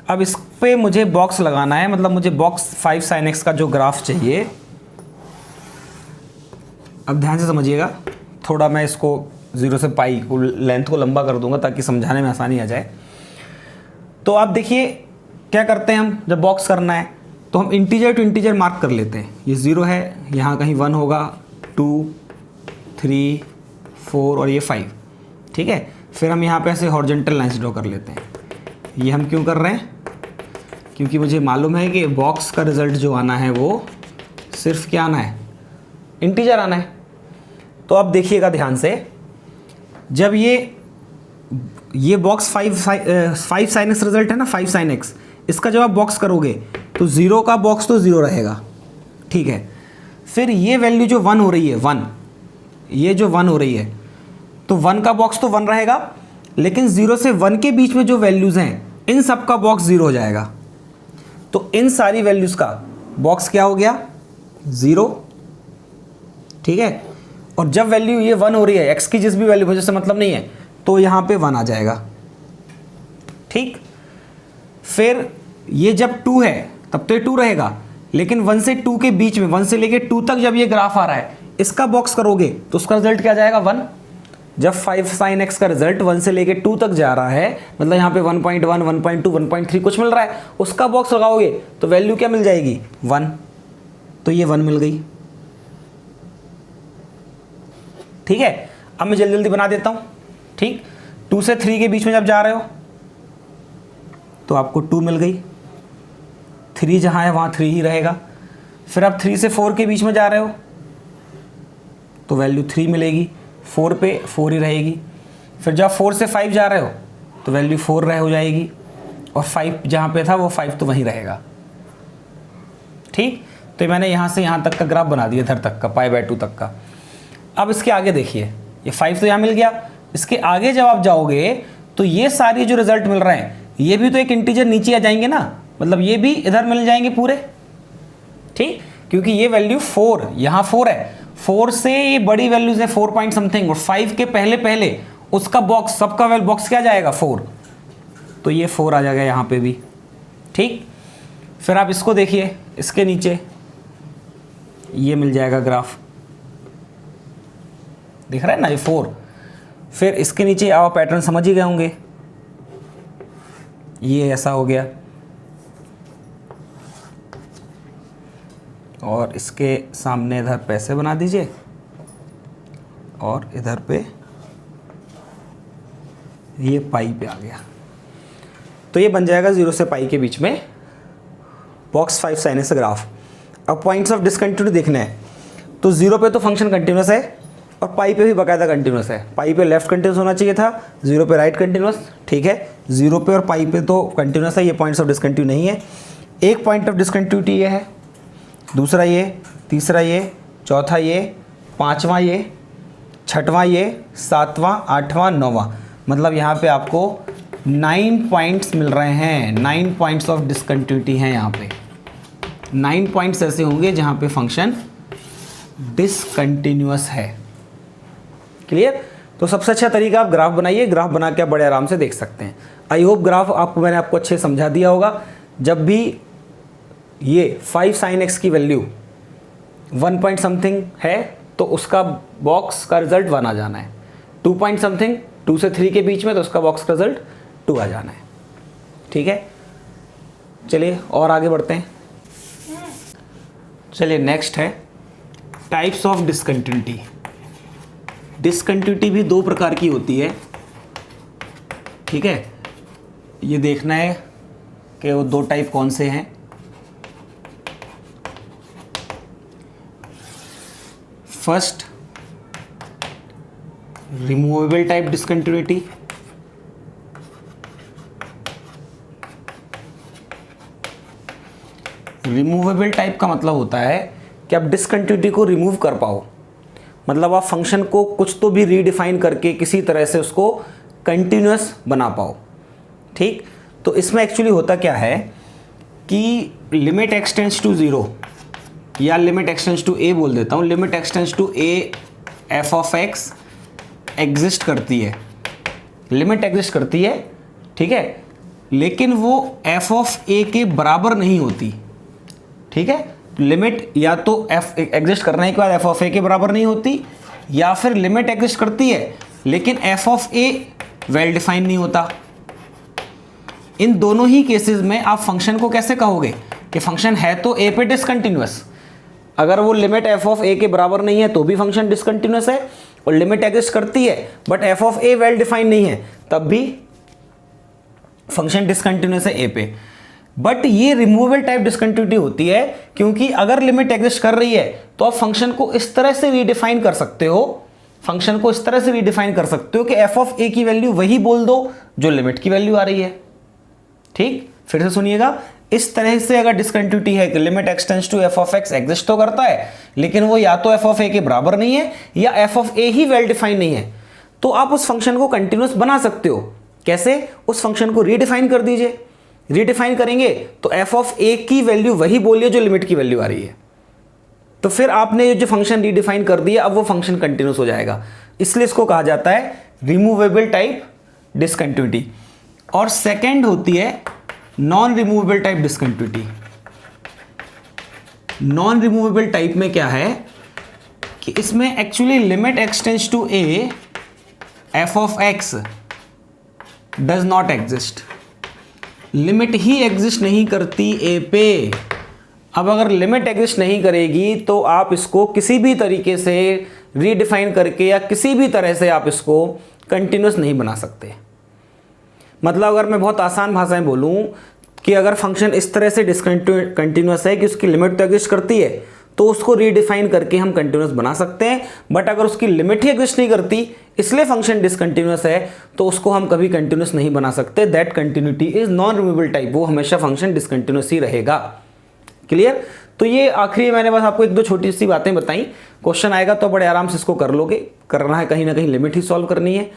अब इस पे मुझे बॉक्स लगाना है, मतलब मुझे बॉक्स 5 साइन एक्स का जो ग्राफ चाहिए। अब ध्यान से समझिएगा, थोड़ा मैं इसको 0 से पाई को लेंथ को लंबा कर दूंगा ताकि समझाने में आसानी आ जाए। तो आप देखिए क्या करते हैं हम, जब बॉक्स करना है तो हम इंटीजर टू इंटीजर मार्क कर लेते हैं। ये 0 है, यहाँ कहीं 1 होगा, 2 3 4 और ये 5, ठीक है। फिर हम यहाँ पे ऐसे हॉरिजॉन्टल लाइंस ड्रॉ कर लेते हैं। ये हम क्यों कर रहे हैं, क्योंकि मुझे मालूम है कि बॉक्स का रिजल्ट जो आना है वो सिर्फ क्या आना है, इंटीजर आना है। तो अब देखिएगा ध्यान से, जब ये बॉक्स 5 साइन एक्स रिजल्ट है ना, 5 साइन एक्स, इसका जब आप बॉक्स करोगे तो 0 का बॉक्स तो 0 रहेगा, ठीक है। फिर ये वैल्यू जो 1 हो रही है 1, ये जो 1 हो रही है तो 1 का बॉक्स तो 1 रहेगा, लेकिन 0 से 1 के बीच में जो वैल्यूज़ हैं इन सब का बॉक्स 0 हो जाएगा। तो इन सारी वैल्यूज़ का बॉक्स क्या हो गया 0, ठीक है। और जब वैल्यू ये 1 हो रही है, x की जिस भी वैल्यू मुझे से मतलब नहीं है, तो यहाँ पे 1 आ जाएगा, ठीक। फिर ये जब 2 है तब तो ये 2 रहेगा, लेकिन 1 से 2 के बीच में, 1 से लेके 2 तक जब ये ग्राफ आ रहा है, इसका बॉक्स करोगे तो उसका रिजल्ट क्या जाएगा 1। जब 5 साइन एक्स का रिजल्ट 1 से लेके 2 तक जा रहा है, मतलब यहाँ पे 1.1 1.2 1.3 कुछ मिल रहा है, उसका बॉक्स लगाओगे तो वैल्यू क्या मिल जाएगी 1, तो ये 1 मिल गई, ठीक है। अब मैं जल्दी जल्दी बना देता हूँ, ठीक। 2 से 3 के बीच में जब जा रहे हो तो आपको 2 मिल गई, 3 जहाँ है वहाँ 3 ही रहेगा। फिर आप 3 से 4 के बीच में जा रहे हो तो वैल्यू 3 मिलेगी, 4 पे 4 ही रहेगी। फिर जब 4 से 5 जा रहे हो तो वैल्यू 4 रह हो जाएगी, और 5 जहाँ पे था वो 5 तो वहीं रहेगा, ठीक। तो मैंने यहाँ से यहाँ तक का ग्राफ बना दिया, इधर तक का π/2 तक का। अब इसके आगे देखिए, ये 5 तो यहाँ मिल गया, इसके आगे जब आप जाओगे तो ये सारी जो रिजल्ट मिल रहे हैं ये भी तो एक इंटीजर नीचे आ जाएंगे ना, मतलब ये भी इधर मिल जाएंगे पूरे, ठीक। क्योंकि ये वैल्यू 4 यहाँ 4 है, 4 से ये बड़ी वैल्यूज है 4 पॉइंट समथिंग, और 5 के पहले पहले उसका बॉक्स, सबका बॉक्स क्या जाएगा 4, तो ये 4 आ जाएगा यहाँ पे भी, ठीक। फिर आप इसको देखिए, इसके नीचे ये मिल जाएगा ग्राफ, दिख रहा है ना ये 4। फिर इसके नीचे आप पैटर्न समझ ही गए होंगे, ये ऐसा हो गया, और इसके सामने इधर पैसे बना दीजिए, और इधर पे ये पाई पे आ गया, तो ये बन जाएगा 0 से पाई के बीच में बॉक्स 5 साइन एक्स ग्राफ। अब पॉइंट्स ऑफ डिसकंटिन्यूटी देखना है, तो 0 पे तो फंक्शन कंटिन्यूस है और पाई पे भी बाकायदा कंटिन्यूस है। पाई पे लेफ्ट कंटिन्यूस होना चाहिए था, 0 पे राइट कंटिन्यूस, ठीक है। 0 पे और पाई पे तो कंटिन्यूस है, ये पॉइंट्स ऑफ डिसकंटिन्यूटी नहीं है। एक पॉइंट ऑफ डिसकंटिन्यूटी ये है, दूसरा ये, तीसरा ये, चौथा ये, पाँचवा ये, छठवां ये, सातवां, आठवां, नौवां, मतलब यहाँ पे आपको 9 पॉइंट्स मिल रहे हैं। 9 पॉइंट्स ऑफ डिसकंटिन्यूटी हैं यहाँ पे। 9 पॉइंट्स ऐसे होंगे जहाँ पे फंक्शन डिसकंटिन्यूअस है। क्लियर? तो सबसे अच्छा तरीका आप ग्राफ बनाइए, ग्राफ बना के आप बड़े आराम से देख सकते हैं। आई होप ग्राफ मैंने आपको अच्छे समझा दिया होगा। जब भी ये 5 साइन एक्स की वैल्यू 1 पॉइंट समथिंग है तो उसका बॉक्स का रिजल्ट 1 आ जाना है। 2 पॉइंट समथिंग 2 से 3 के बीच में तो उसका बॉक्स का रिजल्ट 2 आ जाना है। ठीक है, चलिए और आगे बढ़ते हैं। चलिए नेक्स्ट है टाइप्स ऑफ डिसकंटिन्यूटी। डिसकंटिन्यूटी भी 2 प्रकार की होती है। ठीक है, ये देखना है कि वो 2 टाइप कौन से हैं। First, removable type discontinuity, removable type का मतलब होता है कि आप डिसकंटिन्यूटी को रिमूव कर पाओ, मतलब आप फंक्शन को कुछ तो भी रीडिफाइन करके किसी तरह से उसको कंटिन्यूअस बना पाओ। ठीक, तो इसमें एक्चुअली होता क्या है कि लिमिट एक्सटेंड्स टू 0 या लिमिट एक्सटेंड्स टू a बोल देता हूँ, limit x tends to a f of x exist करती है, लिमिट एग्जिस्ट करती है, ठीक है, लेकिन वो f ऑफ a के बराबर नहीं होती। ठीक है, लिमिट या तो f एग्जिस्ट करने के बाद f ऑफ a के बराबर नहीं होती, या फिर लिमिट एग्जिस्ट करती है लेकिन f of a well define नहीं होता। इन दोनों ही केसेस में आप फंक्शन को कैसे कहोगे कि फंक्शन है तो a पे डिसकंटिन्यूअस, अगर वो लिमिट f ऑफ a के बराबर नहीं है तो भी फंक्शन डिसकंटिन्यूअस है, और लिमिट एग्जिस्ट करती है but f of a well define नहीं है तब भी फंक्शन डिसकंटिन्यूअस है a पे। बट ये रिमूवेबल टाइप डिसकंटिन्यूटी होती है क्योंकि अगर लिमिट एग्जिस्ट कर रही है तो आप फंक्शन को इस तरह से रीडिफाइन कर सकते हो, फंक्शन को इस तरह से रीडिफाइन कर सकते हो कि f ऑफ a की वैल्यू वही बोल दो जो लिमिट की वैल्यू आ रही है। ठीक, फिर से सुनिएगा, इस तरह से अगर डिसकंटिन्यूटी है कि limit x tends to f of x exist तो करता है लेकिन वो या तो f ऑफ a के बराबर नहीं है या f of a he well define नहीं है, तो आप उस फंक्शन को कंटिन्यूअस बना सकते हो। कैसे? उस फंक्शन को रीडिफाइन कर दीजिए, रीडिफाइन करेंगे तो f ऑफ a की वैल्यू वही बोलिए जो लिमिट की वैल्यू आ रही है, तो फिर आपने जो फंक्शन रीडिफाइन कर दिया अब वो फंक्शन कंटिन्यूअस हो जाएगा, इसलिए इसको कहा जाता है रिमूवेबल टाइप डिसकंटिन्यूटी। और सेकेंड होती है non removable type discontinuity. Non removable type में क्या है कि इसमें actually limit x tends to a f of x does not exist, limit ही एग्जिस्ट नहीं करती a पे। अब अगर लिमिट एग्जिस्ट नहीं करेगी तो आप इसको किसी भी तरीके से रीडिफाइन करके या किसी भी तरह से आप इसको कंटिन्यूअस नहीं बना सकते। मतलब अगर मैं बहुत आसान भाषाएं बोलूं कि अगर फंक्शन इस तरह से कंटिन्यूअस है कि उसकी लिमिट तो एग्जिस्ट करती है तो उसको रीडिफाइन करके हम कंटिन्यूअस बना सकते हैं, बट अगर उसकी लिमिट ही एग्जिस्ट नहीं करती इसलिए फंक्शन डिसकंटिन्यूअस है तो उसको हम कभी कंटिन्यूअस नहीं बना सकते। That continuity is non removable type, वो हमेशा फंक्शन डिसकंटिन्यूअस ही रहेगा। क्लियर? तो ये आखिरी मैंने बस आपको एक दो छोटी सी बातें बताई, क्वेश्चन आएगा तो बड़े आराम से इसको कर लोगे, करना है कहीं ना कहीं लिमिट ही सॉल्व करनी है।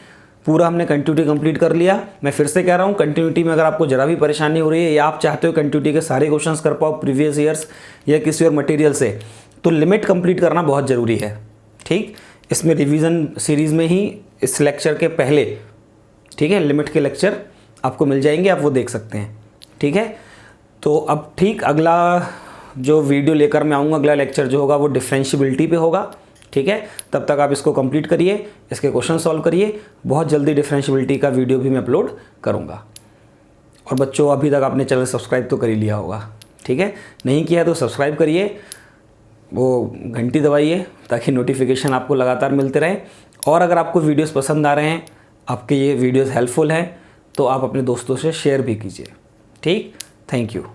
पूरा हमने कंटिन्यूटी कंप्लीट कर लिया। मैं फिर से कह रहा हूँ, कंटिन्यूटी में अगर आपको जरा भी परेशानी हो रही है या आप चाहते हो कंटिन्यूटी के सारे क्वेश्चंस कर पाओ प्रीवियस ईयर्स या किसी और मटेरियल से, तो लिमिट कंप्लीट करना बहुत ज़रूरी है। ठीक, इसमें रिवीजन सीरीज़ में ही इस लेक्चर के पहले, ठीक है, लिमिट के लेक्चर आपको मिल जाएंगे, आप वो देख सकते हैं। ठीक है, तो अब ठीक अगला जो वीडियो लेकर मैं आऊँगा, अगला लेक्चर जो होगा वो डिफरेंशिएबिलिटी पे होगा। ठीक है, तब तक आप इसको कंप्लीट करिए, इसके क्वेश्चन सॉल्व करिए। बहुत जल्दी डिफरेंशिएबिलिटी का वीडियो भी मैं अपलोड करूँगा। और बच्चों, अभी तक आपने चैनल सब्सक्राइब तो कर ही लिया होगा, ठीक है, नहीं किया तो सब्सक्राइब करिए, वो घंटी दबाइए ताकि नोटिफिकेशन आपको लगातार मिलते रहें। और अगर आपको वीडियोस पसंद आ रहे हैं, आपके ये वीडियोस हेल्पफुल हैं, तो आप अपने दोस्तों से शेयर भी कीजिए। ठीक, थैंक यू।